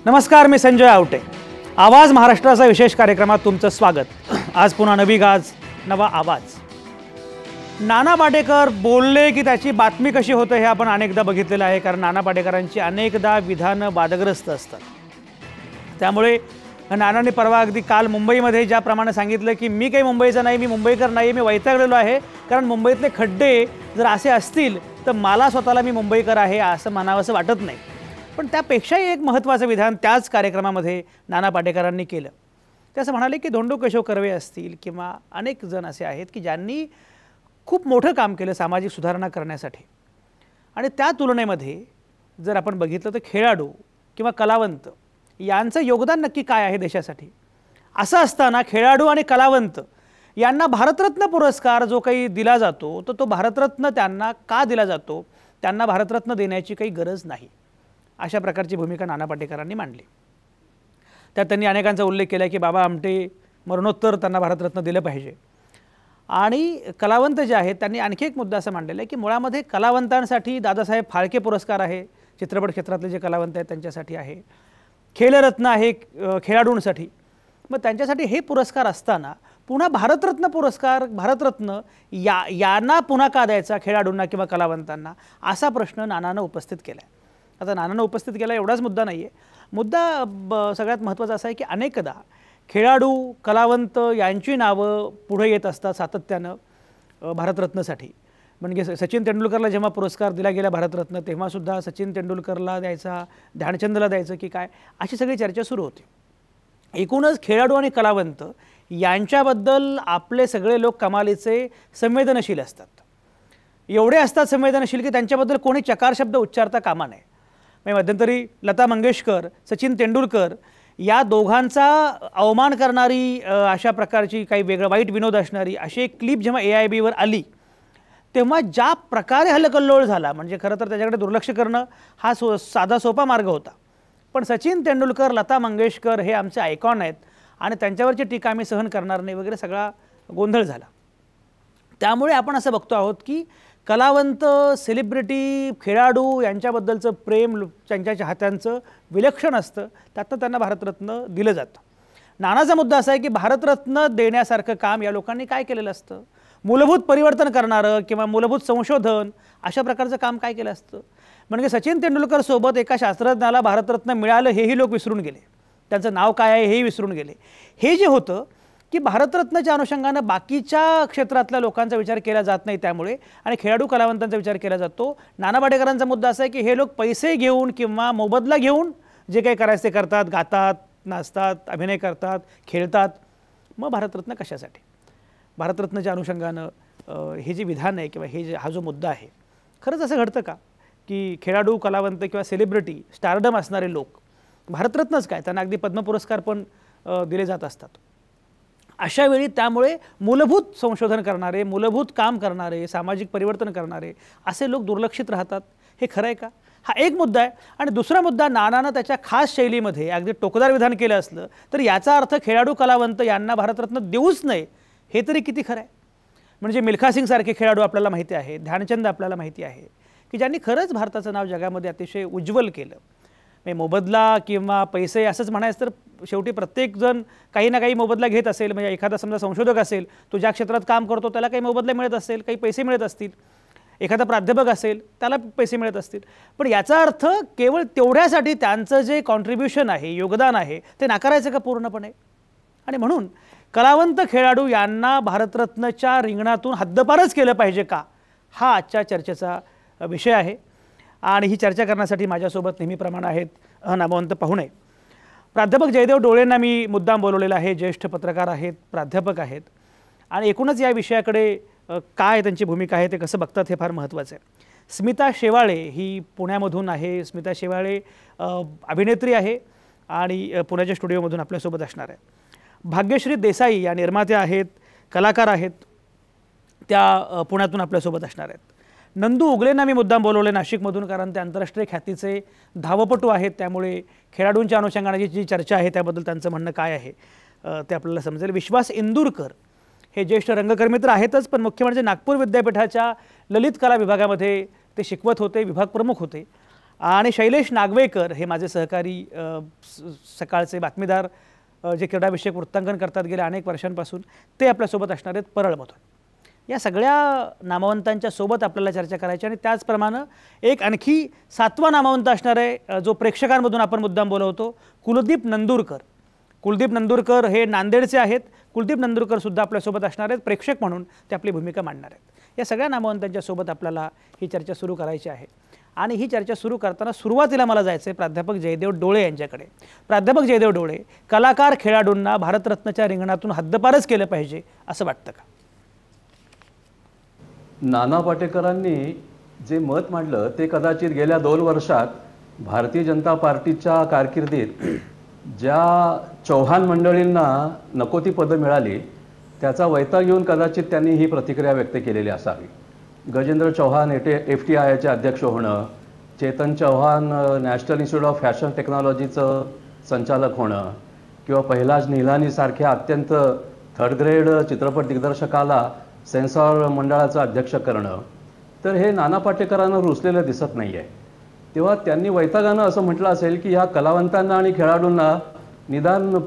नमस्कार, मी संजय आवटे. आवाज महाराष्ट्राचा विशेष कार्यक्रमात तुमचं स्वागत. आज पुन्हा नवी गाज, नवा आवाज. नाना पाटेकर बोलले की त्याची बातमी कशी होते हे आपण अनेकदा बघितलेलं आहे, कारण नाना पाटेकरांची अनेकदा विधानं वादग्रस्त असतात. त्यामुळे नानांनी परवा अगदी काल मुंबईमध्ये ज्याप्रमाणे सांगितलं की मी काही मुंबईचा नाही, मी मुंबईकर नाही, मी वैतागलेलो आहे, कारण मुंबईतले खड्डे जर असे असतील तर मला स्वतःला मी मुंबईकर आहे असं म्हणावंसं वाटत नाही. पण त्यापेक्षाही एक महत्त्वाचं विधान त्याच कार्यक्रमामध्ये नाना पाटेकरांनी केलं. ते असं म्हणाले की धोंडो केशव कर्वे असतील किंवा अनेक जण असे आहेत की ज्यांनी खूप मोठं काम केलं सामाजिक सुधारणा करण्यासाठी, आणि त्या तुलनेमध्ये जर आपण बघितलं तर खेळाडू किंवा कलावंत यांचं योगदान नक्की काय आहे देशासाठी. असं असताना खेळाडू आणि कलावंत यांना भारतरत्न पुरस्कार जो काही दिला जातो तो भारतरत्न त्यांना का दिला जातो, त्यांना भारतरत्न देण्याची काही गरज नाही, अशा प्रकारची भूमिका नाना पाटेकरांनी मांडली. त्यात त्यांनी अनेकांचा उल्लेख केला की बाबा आमटे मरणोत्तर त्यांना भारतरत्न दिलं पाहिजे. आणि कलावंत जे आहेत त्यांनी आणखी एक मुद्दा असं मांडलेला आहे की मुळामध्ये कलावंतांसाठी दादासाहेब फाळके पुरस्कार आहे, चित्रपट क्षेत्रातले जे कलावंत आहेत त्यांच्यासाठी आहे, खेलरत्न आहे खेळाडूंसाठी. मग त्यांच्यासाठी हे पुरस्कार असताना पुन्हा भारतरत्न पुरस्कार, भारतरत्न यांना पुन्हा का द्यायचा खेळाडूंना किंवा कलावंतांना, असा प्रश्न नानानं उपस्थित केला आहे. आता नानानं उपस्थित केला एवढाच मुद्दा नाही आहे. मुद्दा सगळ्यात महत्त्वाचा असा आहे की अनेकदा खेळाडू कलावंत यांची नावं पुढे येत असतात सातत्यानं भारतरत्नसाठी. म्हणजे सचिन तेंडुलकरला जेव्हा पुरस्कार दिला गेला भारतरत्न, तेव्हासुद्धा सचिन तेंडुलकरला द्यायचा, ध्यानचंदला द्यायचं की काय, अशी सगळी चर्चा सुरू होती. एकूणच खेळाडू आणि कलावंत यांच्याबद्दल आपले सगळे लोक कमालीचे संवेदनशील असतात. एवढे असतात संवेदनशील की त्यांच्याबद्दल कोणी चकार शब्द उच्चारता कामा नये. म्हणजे मध्यंतरी लता मंगेशकर, सचिन तेंडुलकर या दोघांचा अवमान करणारी अशा प्रकारची काही वेगळं वाईट विनोद असणारी अशी एक क्लिप जेव्हा AIBवर आली तेव्हा ज्या प्रकारे हलकल्लोळ झाला, म्हणजे खरं तर त्याच्याकडे दुर्लक्ष करणं हा साधा सोपा मार्ग होता. पण सचिन तेंडुलकर, लता मंगेशकर हे आमचे आयकॉन आहेत आणि त्यांच्यावरची टीका आम्ही सहन करणार नाही वगैरे सगळा गोंधळ झाला. त्यामुळे आपण असं बघतो आहोत की कलावंत, सेलिब्रिटी, खेळाडू यांच्याबद्दलचं प्रेम त्यांच्या चाहत्यांचं विलक्षण असतं, त्यातनं त्यांना भारतरत्न दिलं जातं. नानाचा मुद्दा असा आहे की भारतरत्न देण्यासारखं काम या लोकांनी काय केलेलं असतं, मूलभूत परिवर्तन करणारं किंवा मूलभूत संशोधन अशा प्रकारचं काम काय केलं असतं. म्हणजे सचिन तेंडुलकर सोबत एका शास्त्रज्ञाला भारतरत्न मिळालं हेही लोक विसरून गेले, त्यांचं नाव काय आहे हेही विसरून गेले. हे जे होतं की भारतरत्नच्या अनुषंगानं बाकीच्या क्षेत्रातल्या लोकांचा विचार केला जात नाही, त्यामुळे आणि खेळाडू कलावंतांचा विचार केला जातो. नाना पाटेकरांचा मुद्दा असा आहे की हे लोक पैसे घेऊन किंवा मोबदला घेऊन जे काही करायचं ते करतात, गातात, नाचतात, अभिनय करतात, खेळतात. मग भारतरत्न कशासाठी. भारतरत्नच्या अनुषंगानं हे जे विधान आहे किंवा हा जो मुद्दा आहे, खरंच असं घडतं का की खेळाडू, कलावंत किंवा सेलिब्रिटी, स्टारडम असणारे लोक भारतरत्नच काय, त्यांना अगदी पद्म पुरस्कार पण दिले जात असतात. अशा वेळी त्यामुळे मूलभूत संशोधन करणारे, मूलभूत काम करणारे, सामाजिक परिवर्तन करणारे असे लोक दुर्लक्षित राहतात. हे खरं आहे का, हा एक मुद्दा आहे. आणि दुसरा मुद्दा, नानानं त्याच्या खास शैलीमध्ये अगदी टोकदार विधान केलं असलं तर याचा अर्थ खेळाडू कलावंत यांना भारतरत्न देऊच नये हे तरी किती खरं आहे. म्हणजे मिल्खा सिंगसारखे खेळाडू आपल्याला माहिती आहे, ध्यानचंद आपल्याला माहिती आहे की ज्यांनी खरंच भारताचं नाव जगामध्ये अतिशय उज्ज्वल केलं. म्हणजे मोबदला किंवा पैसे असंच म्हणायचं तर शेवटी प्रत्येकजण काही ना काही मोबदला घेत असेल. म्हणजे एखादा समजा संशोधक असेल, तो ज्या क्षेत्रात काम करतो त्याला काही मोबदला मिळत असेल, काही पैसे मिळत असतील. एखादा प्राध्यापक असेल त्याला पैसे मिळत असतील. पण याचा अर्थ केवळ तेवढ्यासाठी त्यांचं जे कॉन्ट्रीब्युशन आहे, योगदान आहे, ते नाकारायचं का पूर्णपणे. आणि म्हणून कलावंत, खेळाडू यांना भारतरत्नच्या रिंगणातून हद्दपारच केलं पाहिजे का, हा आजच्या चर्चेचा विषय आहे. आणि ही चर्चा करण्यासाठी माझ्यासोबत नेहमीप्रमाणे आहेत नामवंत पाहुणे. प्राध्यापक जयदेव डोळेंना मी मुद्दाम बोलवलेलं आहे. ज्येष्ठ पत्रकार आहेत, प्राध्यापक आहेत, आणि एकूणच या विषयाकडे काय त्यांची भूमिका आहे ते कसं बघतात हे फार महत्त्वाचं आहे. स्मिता शेवाळे ही पुण्यामधून आहे. स्मिता शेवाळे अभिनेत्री आहे आणि पुण्याच्या स्टुडिओमधून आपल्यासोबत असणार आहे. भाग्यश्री देसाई या निर्मात्या आहेत, कलाकार आहेत, त्या पुण्यातून आपल्यासोबत असणार आहेत. नंदू उगलेंना मी मुद्दाम बोलवले नाशिकमधून, कारण ते आंतरराष्ट्रीय ख्यातीचे धावपटू आहेत. त्यामुळे खेळाडूंच्या अनुषंगाने जी चर्चा आहे त्याबद्दल त्यांचं म्हणणं काय आहे ते आपल्याला समजेल. विश्वास इंदूरकर हे ज्येष्ठ रंगकर्मी तर आहेतच, पण मुख्य म्हणजे नागपूर विद्यापीठाच्या ललित कला विभागामध्ये ते शिकवत होते, विभाग प्रमुख होते. आणि शैलेश नागवेकर हे माझे सहकारी सकाळचे बातमीदार जे क्रीडाविषयक वृत्तांकन करतात गेल्या अनेक वर्षांपासून, ते आपल्यासोबत असणार आहेत परळमधून. या सगळ्या नामवंतांच्या सोबत आपल्याला चर्चा करायची आणि त्याचप्रमाणे एक आणखी 7वा नामवंत असणार आहे जो प्रेक्षकांमधून आपण मुद्दाम बोलवतो, कुलदीप नंदुरकर. कुलदीप नंदुरकर हे नांदेडचे आहेत. कुलदीप नंदुरकर सुद्धा आपल्यासोबत असणार आहेत, प्रेक्षक म्हणून ते आपली भूमिका मांडणार आहेत. या सगळ्या नामवंतांच्या सोबत आपल्याला ही चर्चा सुरू करायची आहे आणि ही चर्चा सुरू करताना सुरुवातीला मला जायचं आहे प्राध्यापक जयदेव डोळे यांच्याकडे. प्राध्यापक जयदेव डोळे, कलाकार खेळाडूंना भारतरत्नच्या रिंगणातून हद्दपारच केलं पाहिजे असं वाटतं का? नाना पाटेकरांनी जे मत मांडलं ते कदाचित गेल्या 2 वर्षात भारतीय जनता पार्टीच्या कारकिर्दीत ज्या चौहान मंडळींना नको ती पदं मिळाली त्याचा वैताग घेऊन कदाचित त्यांनी ही प्रतिक्रिया व्यक्त केलेली असावी. गजेंद्र चौहान FTIचे अध्यक्ष होणं, Chetan Chauhan National Institute of Fashion टेक्नॉलॉजीचं संचालक होणं किंवा पहिलाज निहलानीसारख्या अत्यंत 3rd ग्रेड चित्रपट दिग्दर्शकाला सेन्सॉर मंडळाचं अध्यक्ष करणं, तर हे नाना पाटेकरांना रुचलेलं दिसत नाही आहे. तेव्हा त्यांनी वैतागानं असं म्हटलं असेल की ह्या कलावंतांना आणि खेळाडूंना निदान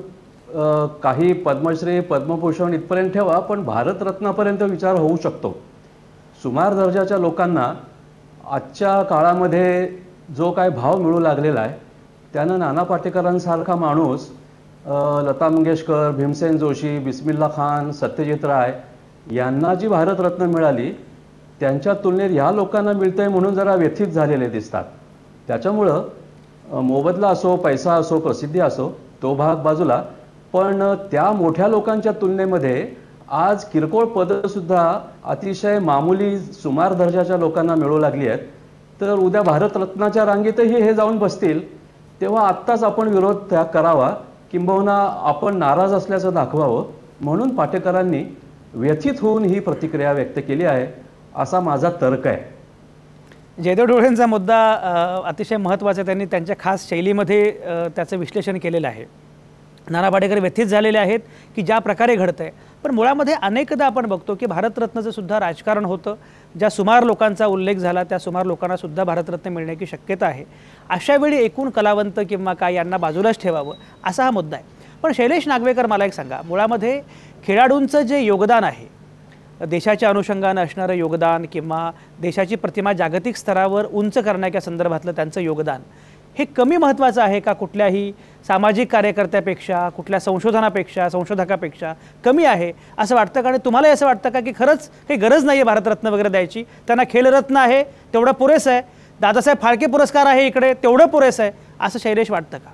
काही पद्मश्री पद्मभूषण इथपर्यंत ठेवा, पण भारतरत्नापर्यंत विचार होऊ शकतो. सुमार दर्जाच्या लोकांना आजच्या काळामध्ये जो काय भाव मिळू लागलेला आहे त्यानं नाना पाटेकरांसारखा माणूस लता मंगेशकर, भीमसेन जोशी, बिस्मिल्ला खान, सत्यजित राय यांना जी भारतरत्न मिळाली त्यांच्या तुलनेत ह्या लोकांना मिळतंय म्हणून जरा व्यथित झालेले दिसतात. त्याच्यामुळं मोबदला असो, पैसा असो, प्रसिद्धी असो, तो भाग बाजूला, पण त्या मोठ्या लोकांच्या तुलनेमध्ये आज किरकोळ पदंसुद्धा अतिशय मामूली सुमार दर्जाच्या लोकांना मिळू लागली आहेत. तर उद्या भारतरत्नाच्या रांगेतही हे जाऊन बसतील तेव्हा आत्ताच आपण विरोध त्या करावा, किंबहुना आपण नाराज असल्याचं दाखवावं. म्हणून पाटेकरांनी व्यथित होऊन ही प्रतिक्रिया व्यक्त केली आहे असा माझा तर्क आहे. जयदेव डोळेंचा मुद्दा अतिशय महत्त्वाचा, त्यांनी त्यांच्या खास शैलीमध्ये त्याचं विश्लेषण केलेलं आहे. नाना पाटेकर व्यथित झालेले आहेत की ज्या प्रकारे घडतंय, पण मुळामध्ये अनेकदा आपण बघतो की भारतरत्नाचं सुद्धा राजकारण होतं. ज्या सुमार लोकांचा उल्लेख झाला त्या सुमार लोकांना सुद्धा भारतरत्न मिळण्याची शक्यता आहे. अशा वेळी एकूण कलावंत किंवा काय यांना बाजूलाच ठेवावं असा हा मुद्दा आहे. पण शैलेश नागवेकर, मला एक सांगा, मुळामध्ये खेळाडूंचं जे योगदान आहे, देशाच्या अनुषंगानं असणारं योगदान किंवा देशाची प्रतिमा जागतिक स्तरावर उंच करण्याच्या संदर्भातलं त्यांचं योगदान, हे कमी महत्त्वाचं आहे का कुठल्याही सामाजिक कार्यकर्त्यापेक्षा, कुठल्या संशोधनापेक्षा, संशोधकापेक्षा कमी आहे असं वाटतं का? आणि तुम्हालाही असं वाटतं का की खरंच काही गरज नाही आहे भारतरत्न वगैरे द्यायची, त्यांना खेलरत्न आहे तेवढं पुरेसं आहे, दादासाहेब फाळके पुरस्कार आहे इकडे तेवढं पुरेसं आहे असं शैलेश वाटतं का?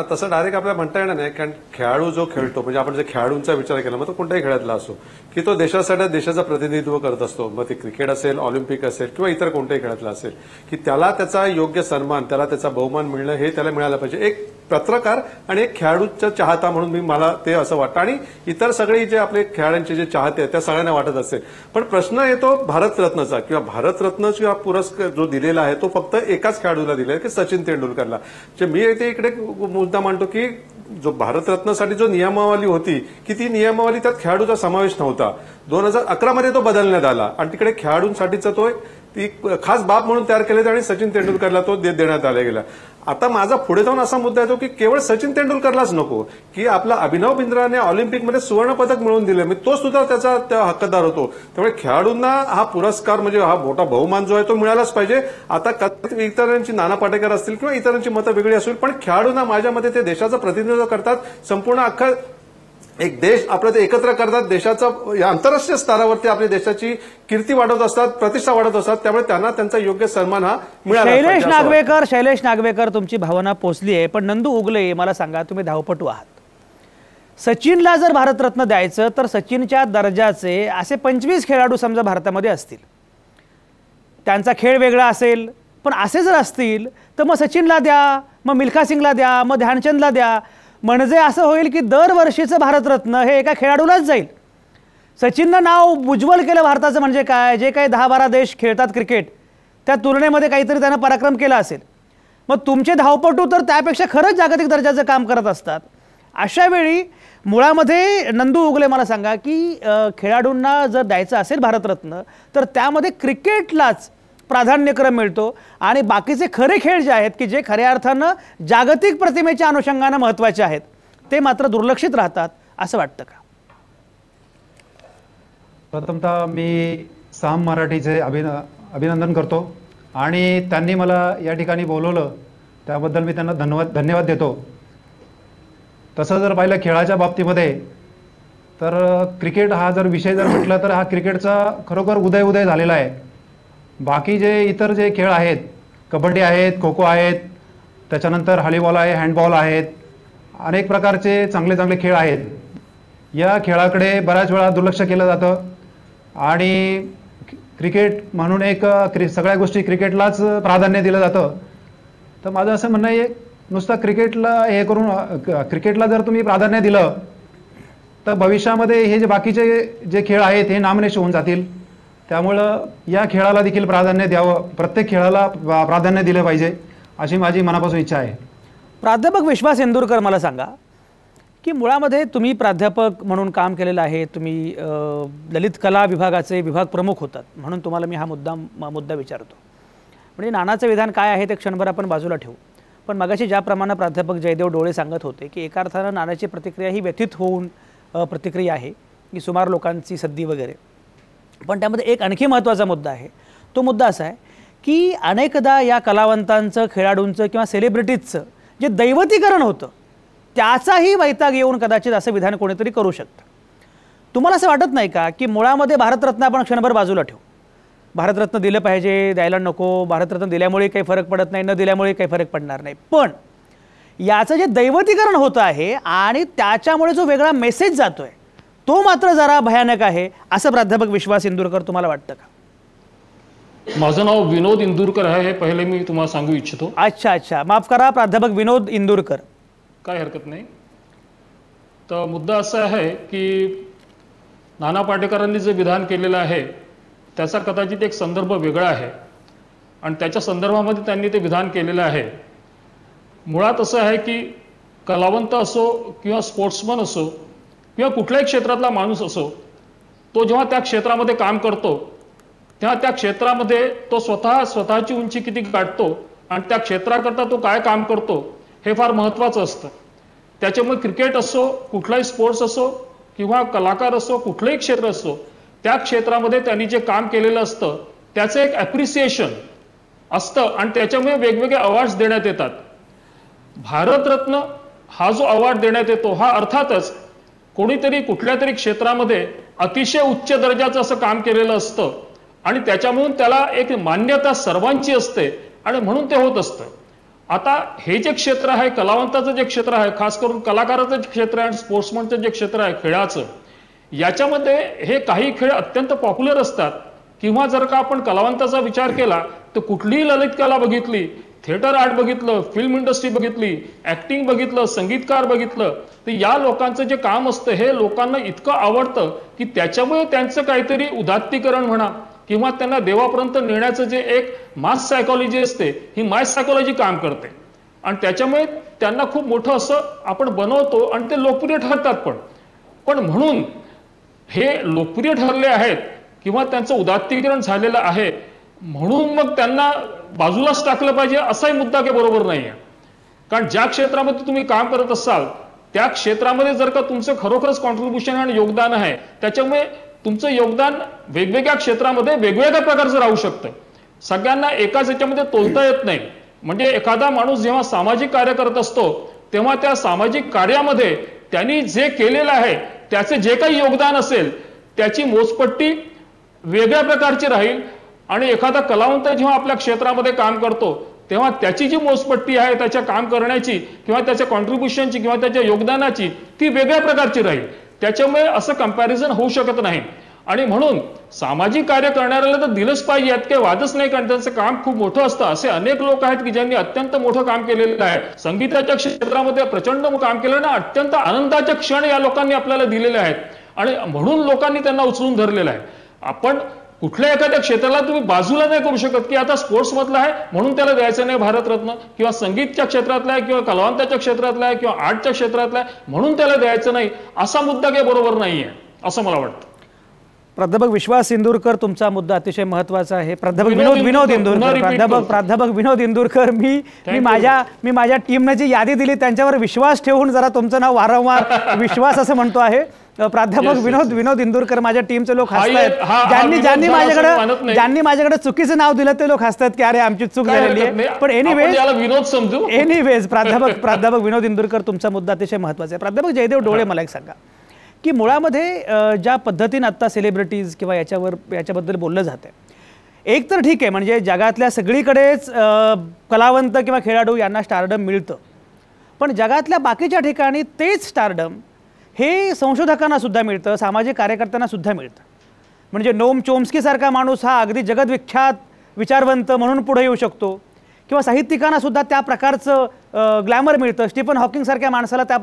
तसं डायरेक्ट आपल्याला म्हणता येणार नाही, कारण खेळाडू जो खेळतो, म्हणजे आपण जे खेळाडूंचा विचार केला, मग तो कोणत्याही खेळातला असो, की तो देशासाठी देशाचं प्रतिनिधित्व करत असतो. मग ते क्रिकेट असेल, ऑलिम्पिक असेल किंवा इतर कोणत्याही खेळातला असेल, की त्याला त्याचा योग्य सन्मान, त्याला त्याचा बहुमान मिळणं हे त्याला मिळालं पाहिजे. एक पत्रकार आणि एक खेळाडूचा चाहता म्हणून मला ते असं वाटतं, आणि इतर सगळे जे आपले खेळाडूंचे जे चाहते आहेत त्या सगळ्यांना वाटत असेल. पण प्रश्न येतो भारतरत्नचा, किंवा भारतरत्न किंवा पुरस्कार जो दिलेला आहे तो फक्त एकाच खेळाडूला दिलेला आहे की सचिन तेंडुलकरला. जे मी इकडे मुद्दा मांडतो की जो भारतरत्नासाठी जो नियमावली होती की ती नियमावली त्यात खेळाडूचा समावेश नव्हता. 2011 मध्ये तो बदलण्यात आला आणि तिकडे खेळाडूंसाठीचा तो ती खास बाब म्हणून तयार केले आणि सचिन तेंडुलकरला तो देण्यात आला गेला. आता माझा पुढे जाऊन असा मुद्दा येतो की केवळ सचिन तेंडुलकरलाच नको, की आपला अभिनव बिंद्राने ऑलिम्पिकमध्ये सुवर्ण पदक मिळवून दिले, तो सुद्धा त्याचा हक्कदार होतो. त्यामुळे खेळाडूंना हा पुरस्कार म्हणजे हा मोठा बहुमान जो आहे तो मिळालाच पाहिजे. आता इतरांची, नाना पाटेकर असतील किंवा इतरांची मतं वेगळी असतील, पण खेळाडूंना माझ्या मते ते देशाचं प्रतिनिधित्व करतात. संपूर्ण अख्खा एक देश आपलं ते एकत्र करतात. देशाचा आंतरराष्ट्रीय स्तरावरती आपल्या देशाची कीर्ती वाढवत असतात, प्रतिष्ठा वाढवत असतात. त्यामुळे त्यांना त्यांचा योग्य सन्मान हा मिळाला. शैलेश नागवेकर, तुमची भावना पोचली आहे, पण नंदू उगले, मला सांगा, तुम्ही धावपटू आहात. सचिनला जर भारतरत्न द्यायचं तर सचिनच्या दर्जाचे असे 25 खेळाडू समजा भारतामध्ये असतील, त्यांचा खेळ वेगळा असेल, पण असे जर असतील तर मग सचिनला द्या, मग मिल्खा सिंगला द्या, मग ध्यानचंदला द्या. म्हणजे असं होईल की दरवर्षीचं भारतरत्न हे एका खेळाडूलाच जाईल. सचिननं नाव उज्ज्वल केलं भारताचं म्हणजे काय, जे काही 10-12 देश खेळतात क्रिकेट त्या तुलनेमध्ये काहीतरी त्यानं पराक्रम केला असेल. मग तुमचे धावपटू तर त्यापेक्षा खरंच जागतिक दर्जाचं काम करत असतात. अशा वेळी मुळामध्ये नंदू उगले मला सांगा की खेळाडूंना जर द्यायचं असेल भारतरत्न तर त्यामध्ये क्रिकेटलाच प्राधान्यक्रम मिळतो आणि बाकीचे खरे खेळ जे आहेत की जे खऱ्या अर्थानं जागतिक प्रतिमेच्या अनुषंगानं महत्त्वाचे आहेत ते मात्र दुर्लक्षित राहतात असं वाटतं का? प्रथमतः मी साम मराठीचे अभिनंदन करतो आणि त्यांनी मला या ठिकाणी बोलवलं त्याबद्दल मी त्यांना धन्यवाद देतो. तसं जर पाहिलं खेळाच्या बाबतीमध्ये तर क्रिकेट हा जर विषय जर म्हटलं तर हा क्रिकेटचा खरोखर उदय झालेला आहे. बाकी जे इतर जे खेळ आहेत, कबड्डी आहेत, खो खो आहेत, त्याच्यानंतर हॉलीबॉल आहे, हँडबॉल आहेत, अनेक प्रकारचे चांगले खेळ आहेत. या खेळाकडे बऱ्याच वेळा दुर्लक्ष केलं जातं आणि क्रिकेट म्हणून सगळ्या गोष्टी क्रिकेटलाच प्राधान्य दिलं जातं. तर माझं असं म्हणणं आहे नुसतं क्रिकेटला जर तुम्ही प्राधान्य दिलं तर भविष्यामध्ये हे जे बाकीचे जे खेळ आहेत हे नामशेष होऊन जातील. त्यामुळं या खेळाला देखील प्राधान्य द्यावं, प्रत्येक खेळाला प्राधान्य दिलं पाहिजे अशी माझी मनापासून इच्छा आहे. प्राध्यापक विश्वास इंदुरकर मला सांगा की मुळामध्ये तुम्ही प्राध्यापक म्हणून काम केलेलं आहे, तुम्ही ललित कला विभागाचे विभाग प्रमुख होतात म्हणून तुम्हाला मी हा मुद्दा विचारतो. म्हणजे नानाचं विधान काय आहे ते क्षणभर आपण बाजूला ठेवू, पण मगाशी ज्याप्रमाणे प्राध्यापक जयदेव डोळे सांगत होते की एका अर्थानं नानाची प्रतिक्रिया ही व्यथित होऊन प्रतिक्रिया आहे की सुमार लोकांची सद्दी वगैरे. पण त्यामध्ये एक आणखी महत्त्वाचा मुद्दा आहे. तो मुद्दा असा आहे की अनेकदा या कलावंतांचं, खेळाडूंचं किंवा सेलिब्रिटीजचं जे दैवतीकरण होतं त्याचाही वैताग येऊन कदाचित असं विधान कोणीतरी करू शकतं. तुम्हाला असं वाटत नाही का की मुळामध्ये भारतरत्न आपण क्षणभर बाजूला ठेवू, भारतरत्न दिलं पाहिजे, द्यायला नको, भारतरत्न दिल्यामुळे काही फरक पडत नाही, न दिल्यामुळे काही फरक पडणार नाही, पण याचं जे दैवतीकरण होतं आहे आणि त्याच्यामुळे जो वेगळा मेसेज जातो आहे तो मात्र जरा भयानक आहे असं प्राध्यापक विश्वास इंदुरकर तुम्हाला वाटतं का? माझं नाव विनोद इंदुरकर आहे, हे पहिले मी तुम्हाला सांगू इच्छितो. अच्छा, माफ करा प्राध्यापक विनोद इंदुरकर. काय हरकत नाही. तर मुद्दा असा आहे की नाना पाटेकरांनी जे विधान केलेलं आहे त्याचा कदाचित एक संदर्भ वेगळा आहे आणि त्याच्या संदर्भामध्ये त्यांनी ते विधान केलेलं आहे. मुळात असं आहे की कलावंत असो किंवा स्पोर्ट्समन असो किंवा कुठल्याही क्षेत्रातला माणूस असो, तो जेव्हा त्या क्षेत्रामध्ये काम करतो तेव्हा त्या क्षेत्रामध्ये तो स्वतःची उंची किती गाठतो आणि त्या क्षेत्राकरता तो काय काम करतो हे फार महत्त्वाचं असतं. त्याच्यामुळे क्रिकेट असो, कुठलाही स्पोर्ट्स असो किंवा कलाकार असो, कुठलंही क्षेत्र असो, त्या क्षेत्रामध्ये त्यांनी जे काम केलेलं असतं त्याचं एक ॲप्रिसिएशन असतं आणि त्याच्यामुळे वेगवेगळे अवॉर्ड्स देण्यात येतात. भारतरत्न हा जो अवॉर्ड देण्यात येतो हा अर्थातच कोणीतरी कुठल्या तरी क्षेत्रामध्ये अतिशय उच्च दर्जाचं असं काम केलेलं असतं आणि त्याच्यामुळे त्याला एक मान्यता सर्वांची असते आणि म्हणून ते होत असतं. आता हे जे क्षेत्र आहे, कलावंताचं जे क्षेत्र आहे, खास करून कलाकाराचं जे क्षेत्र आहे आणि स्पोर्ट्समनचं जे क्षेत्र आहे खेळाचं, याच्यामध्ये हे काही खेळ अत्यंत पॉप्युलर असतात. किंवा जर का आपण कलावंताचा विचार केला तर कुठलीही ललित कला बघितली, थिएटर आर्ट बघितलं, फिल्म इंडस्ट्री बघितली, ऍक्टिंग बघितलं, संगीतकार बघितलं, तर या लोकांचं जे काम असतं हे लोकांना इतकं आवडतं की त्याच्यामुळे त्यांचं काहीतरी उदात्तीकरण म्हणा किंवा त्यांना देवापर्यंत नेण्याचं जे एक मास सायकॉलॉजी असते, ही मास सायकॉलॉजी काम करते आणि त्याच्यामुळे त्यांना खूप मोठं असं आपण बनवतो आणि ते लोकप्रिय ठरतात. पण म्हणून हे लोकप्रिय ठरले आहेत किंवा त्यांचं उदात्तीकरण झालेलं आहे म्हणून मग त्यांना बाजूलाच टाकलं पाहिजे असाही मुद्दा काही बरोबर नाही आहे. कारण ज्या क्षेत्रामध्ये तुम्ही काम करत असाल त्या क्षेत्रामध्ये जर का तुमचं खरोखरच कॉन्ट्रीब्युशन आणि योगदान आहे, त्याच्यामुळे तुमचं योगदान वेगवेगळ्या क्षेत्रामध्ये वेगवेगळ्या प्रकारचं राहू शकतं. सगळ्यांना एकाच याच्यामध्ये तोलता येत नाही. म्हणजे एखादा माणूस जेव्हा सामाजिक कार्य करत असतो तेव्हा त्या सामाजिक कार्यामध्ये त्यांनी जे केलेलं आहे त्याचे जे काही योगदान असेल त्याची मोजपट्टी वेगळ्या प्रकारची राहील आणि एखादा कलावंत जेव्हा आपल्या क्षेत्रामध्ये काम करतो तेव्हा त्याची जी मोजपट्टी आहे त्याच्या काम करण्याची किंवा त्याच्या कॉन्ट्रीब्युशनची किंवा त्याच्या योगदानाची ती वेगळ्या प्रकारची राहील. त्याच्यामुळे असं कंपॅरिझन होऊ शकत नाही आणि म्हणून सामाजिक कार्य करणाऱ्याला तर दिलंच पाहिजे, यात काही वादच नाही, कारण त्यांचं काम खूप मोठं असतं. असे अनेक लोक आहेत की ज्यांनी अत्यंत मोठं काम केलेलं आहे. संगीताच्या क्षेत्रामध्ये प्रचंड काम केलं ना, अत्यंत आनंदाचे क्षण या लोकांनी आपल्याला दिलेले आहेत आणि म्हणून लोकांनी त्यांना उचलून धरलेलं आहे. आपण कुठल्या एखाद्या क्षेत्राला तुम्ही बाजूला नाही करू शकत की आता स्पोर्ट्स मधला आहे म्हणून त्याला द्यायचं नाही भारतरत्न, किंवा संगीतच्या क्षेत्रातला आहे किंवा कलावंताच्या क्षेत्रातला आहे किंवा आर्टच्या क्षेत्रातला आहे म्हणून त्याला द्यायचं नाही, असा मुद्दा काही बरोबर नाहीये असं मला वाटतं. प्राध्यापक विश्वास इंदुरकर, तुमचा मुद्दा अतिशय महत्त्वाचा आहे. प्राध्यापक विनोद इंदुरकर, प्राध्यापक विनोद इंदुरकर, मी माझ्या टीमने जी यादी दिली त्यांच्यावर विश्वास ठेवून जरा तुमचं नाव वारंवार विश्वास असं म्हणतो आहे. प्राध्यापक विनोद इंदुरकर, माझ्या टीमचे लोक हसतायत. ज्यांनी माझ्याकडे चुकीचं नाव दिलं ते लोक हसतात की अरे आमची चूक झालेली आहे. पण एनिवेज प्राध्यापक विनोद इंदुरकर, तुमचा मुद्दा अतिशय महत्त्वाचा आहे. प्राध्यापक जयदेव डोळे, मला एक सांगा की मुळामध्ये ज्या पद्धतीने आत्ता सेलिब्रिटीज किंवा याच्याबद्दल बोललं जातं, एक तर ठीक आहे म्हणजे जगातल्या सगळीकडेच कलावंत किंवा खेळाडू यांना स्टारडम मिळतं, पण जगातल्या बाकीच्या ठिकाणी तेच स्टारडम हे संशोधकांना सुद्धा मिळतं, सामाजिक कार्यकर्त्यांना सुद्धा मिळतं. म्हणजे नोम चोम्स्कीसारखा माणूस हा अगदी जगदविख्यात विचारवंत म्हणून पुढे येऊ शकतो, किंवा साहित्यिकांना सुद्धा त्या प्रकारचं ग्लॅमर मिळतं. स्टीफन हॉकिंगसारख्या माणसाला त्या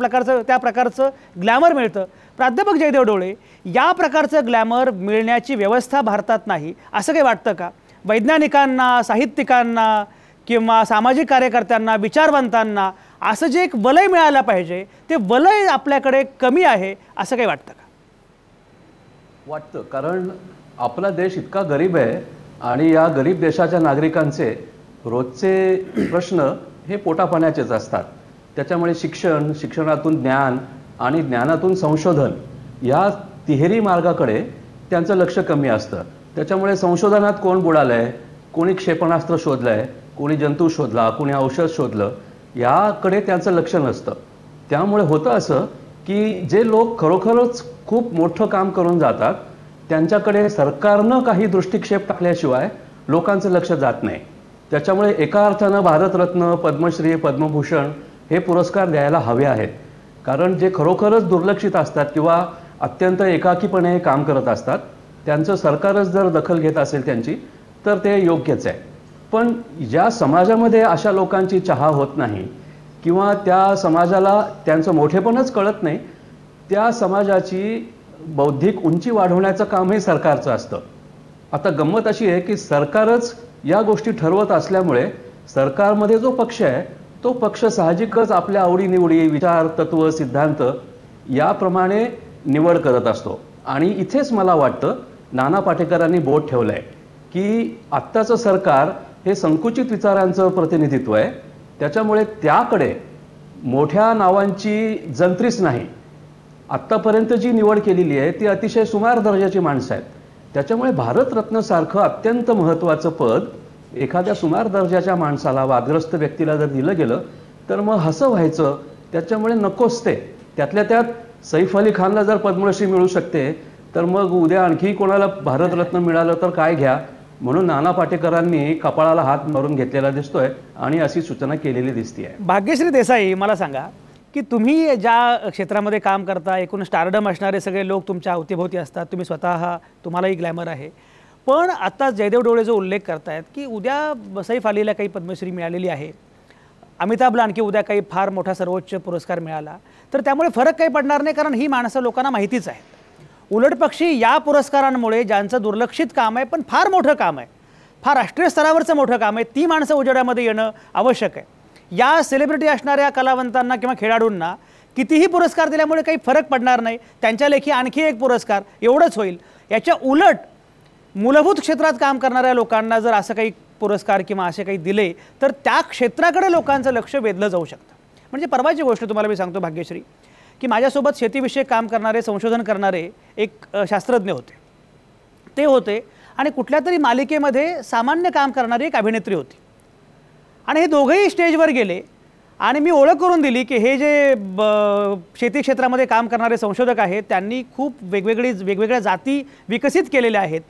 प्रकारचं ग्लॅमर मिळतं. प्राध्यापक जयदेव डोळे, या प्रकारचं ग्लॅमर मिळण्याची व्यवस्था भारतात नाही असं काही वाटतं का? वैज्ञानिकांना, साहित्यिकांना किंवा सामाजिक कार्यकर्त्यांना, विचारवंतांना असं जे एक वलय मिळालं पाहिजे ते वलय आपल्याकडे कमी आहे असं काही वाटतं का? वाटतं, कारण आपला देश इतका गरीब आहे आणि या गरीब देशाच्या नागरिकांचे रोजचे प्रश्न हे पोटापाण्याचेच असतात. त्याच्यामुळे शिक्षणातून ज्ञान आणि ज्ञानातून संशोधन या तिहेरी मार्गाकडे त्यांचं लक्ष कमी असतं. त्याच्यामुळे संशोधनात कोण बुडालंय, कोणी क्षेपणास्त्र शोधलंय, कोणी जंतू शोधला, कोणी औषध शोधलं, याकडे त्यांचं लक्ष नसतं. त्यामुळे होतं असं की जे लोक खरोखरच खूप मोठं काम करून जातात त्यांच्याकडे सरकारनं काही दृष्टिक्षेप टाकल्याशिवाय लोकांचं लक्ष जात नाही. त्याच्यामुळे एका अर्थानं भारतरत्न, पद्मश्री, पद्मभूषण हे पुरस्कार द्यायला हवे आहेत. कारण जे खरोखरच दुर्लक्षित असतात किंवा अत्यंत एकाकीपणे काम करत असतात त्यांचं सरकारच जर दखल घेत असेल त्यांची तर ते योग्यच आहे. पण ज्या समाजामध्ये अशा लोकांची चहा होत नाही किंवा त्या समाजाला त्यांचं मोठेपणच कळत नाही, त्या समाजाची बौद्धिक उंची वाढवण्याचं कामही सरकारचं असतं. आता गंमत अशी आहे की सरकारच या गोष्टी ठरवत असल्यामुळे सरकारमध्ये जो पक्ष आहे तो पक्ष साहजिकच आपल्या आवडीनिवडी, विचार, तत्व, सिद्धांत याप्रमाणे निवड करत असतो. आणि इथेच मला वाटतं नाना पाटेकरांनी बोट ठेवलं आहे की आत्ताचं सरकार हे संकुचित विचारांचं प्रतिनिधित्व आहे. त्याच्यामुळे त्याकडे मोठ्या नावांची जंत्रीच नाही. आत्तापर्यंत जी निवड केलेली आहे ती अतिशय सुमार दर्जाची माणसं आहेत. त्याच्यामुळे भारतरत्नसारखं अत्यंत महत्त्वाचं पद एखाद्या सुमार दर्जाच्या माणसाला, वादग्रस्त व्यक्तीला जर दिलं गेलं तर मग हसं व्हायचं. त्याच्यामुळे नकोच ते. त्यातल्या त्यात सैफ अली खानला जर पद्मश्री मिळू शकते तर मग उद्या आणखी कोणाला भारतरत्न मिळालं तर काय घ्या. म्हणून नाना पाटेकरांनी कपाळाला हात मारून घेतलेला दिसतोय आणि अशी सूचना केलेली दिसतीये. भाग्यश्री देसाई, मला सांगा की तुम्ही ज्या क्षेत्रामध्ये काम करता, एकूण स्टारडम असणारे सगळे लोक तुमच्या अवतीभोवती असतात, तुम्ही स्वतः, तुम्हालाही ग्लॅमर आहे, पण आता जयदेव डोळे जो उल्लेख करतायत की उद्या सैफ अलीला काही पद्मश्री मिळालेली आहे, अमिताभला आणखी उद्या काही फार मोठा सर्वोच्च पुरस्कार मिळाला तर त्यामुळे फरक काही पडणार नाही, कारण ही माणसं लोकांना माहितीच आहेत. उलटपक्षी या पुरस्कारांमुळे ज्यांचं दुर्लक्षित काम आहे पण फार मोठं काम आहे, फार राष्ट्रीय स्तरावरचं मोठं काम आहे, ती माणसं उजेडामध्ये येणं आवश्यक आहे. या सेलिब्रिटी असणाऱ्या कलावंतांना किंवा खेळाडूंना कितीही पुरस्कार दिल्यामुळे काही फरक पडणार नाही, त्यांच्या लेखी आणखी एक पुरस्कार एवढंच होईल. याच्या उलट मूलभूत क्षेत्रात काम करणाऱ्या लोकांना जर असं काही पुरस्कार किंवा असे काही दिले तर त्या क्षेत्राकडे लोकांचं लक्ष वेधलं जाऊ शकतं. म्हणजे परवाची गोष्ट तुम्हाला मी सांगतो भाग्यश्री, की माझ्यासोबत शेतीविषयक काम करणारे, संशोधन करणारे एक शास्त्रज्ञ होते आणि कुठल्या तरी मालिकेमध्ये सामान्य काम करणारी एक अभिनेत्री होती. आणि हे दोघंही स्टेजवर गेले आणि मी ओळख करून दिली की हे जे शेती क्षेत्रामध्ये काम करणारे संशोधक आहेत त्यांनी खूप वेगवेगळ्या जाती विकसित केलेल्या आहेत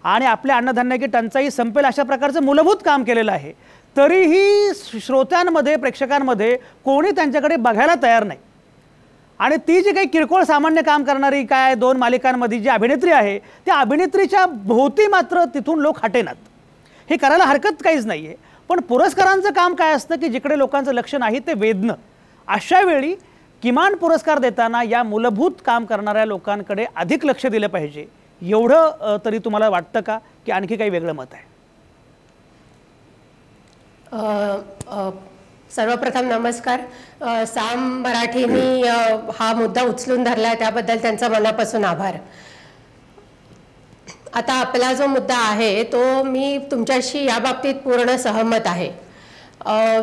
आणि आपल्या अन्नधान्याची टंचाई संपेल अशा प्रकारचं मूलभूत काम केलेलं आहे. तरीही श्रोत्यांमध्ये, प्रेक्षकांमध्ये कोणी त्यांच्याकडे बघायला तयार नाही. आणि ती जी काही किरकोळ सामान्य काम करणारी काय 2 मालिकांमध्ये जी अभिनेत्री आहे त्या अभिनेत्रीच्या भोवती मात्र तिथून लोक हटेनात. हे करायला हरकत काहीच नाही आहे, पण पुरस्कारांचं काम काय असतं की जिकडे लोकांचं लक्ष नाही ते वेधणं. अशा वेळी किमान पुरस्कार देताना या मूलभूत काम करणाऱ्या लोकांकडे अधिक लक्ष दिलं पाहिजे एवढं तरी तुम्हाला वाटतं का की आणखी काही वेगळं मत आहे? सर्वप्रथम नमस्कार. साम मराठींनी हा मुद्दा उचलून धरला त्याबद्दल त्यांचा मनापासून आभार. आता आपला जो मुद्दा आहे तो मी तुमच्याशी या बाबतीत पूर्ण सहमत आहे.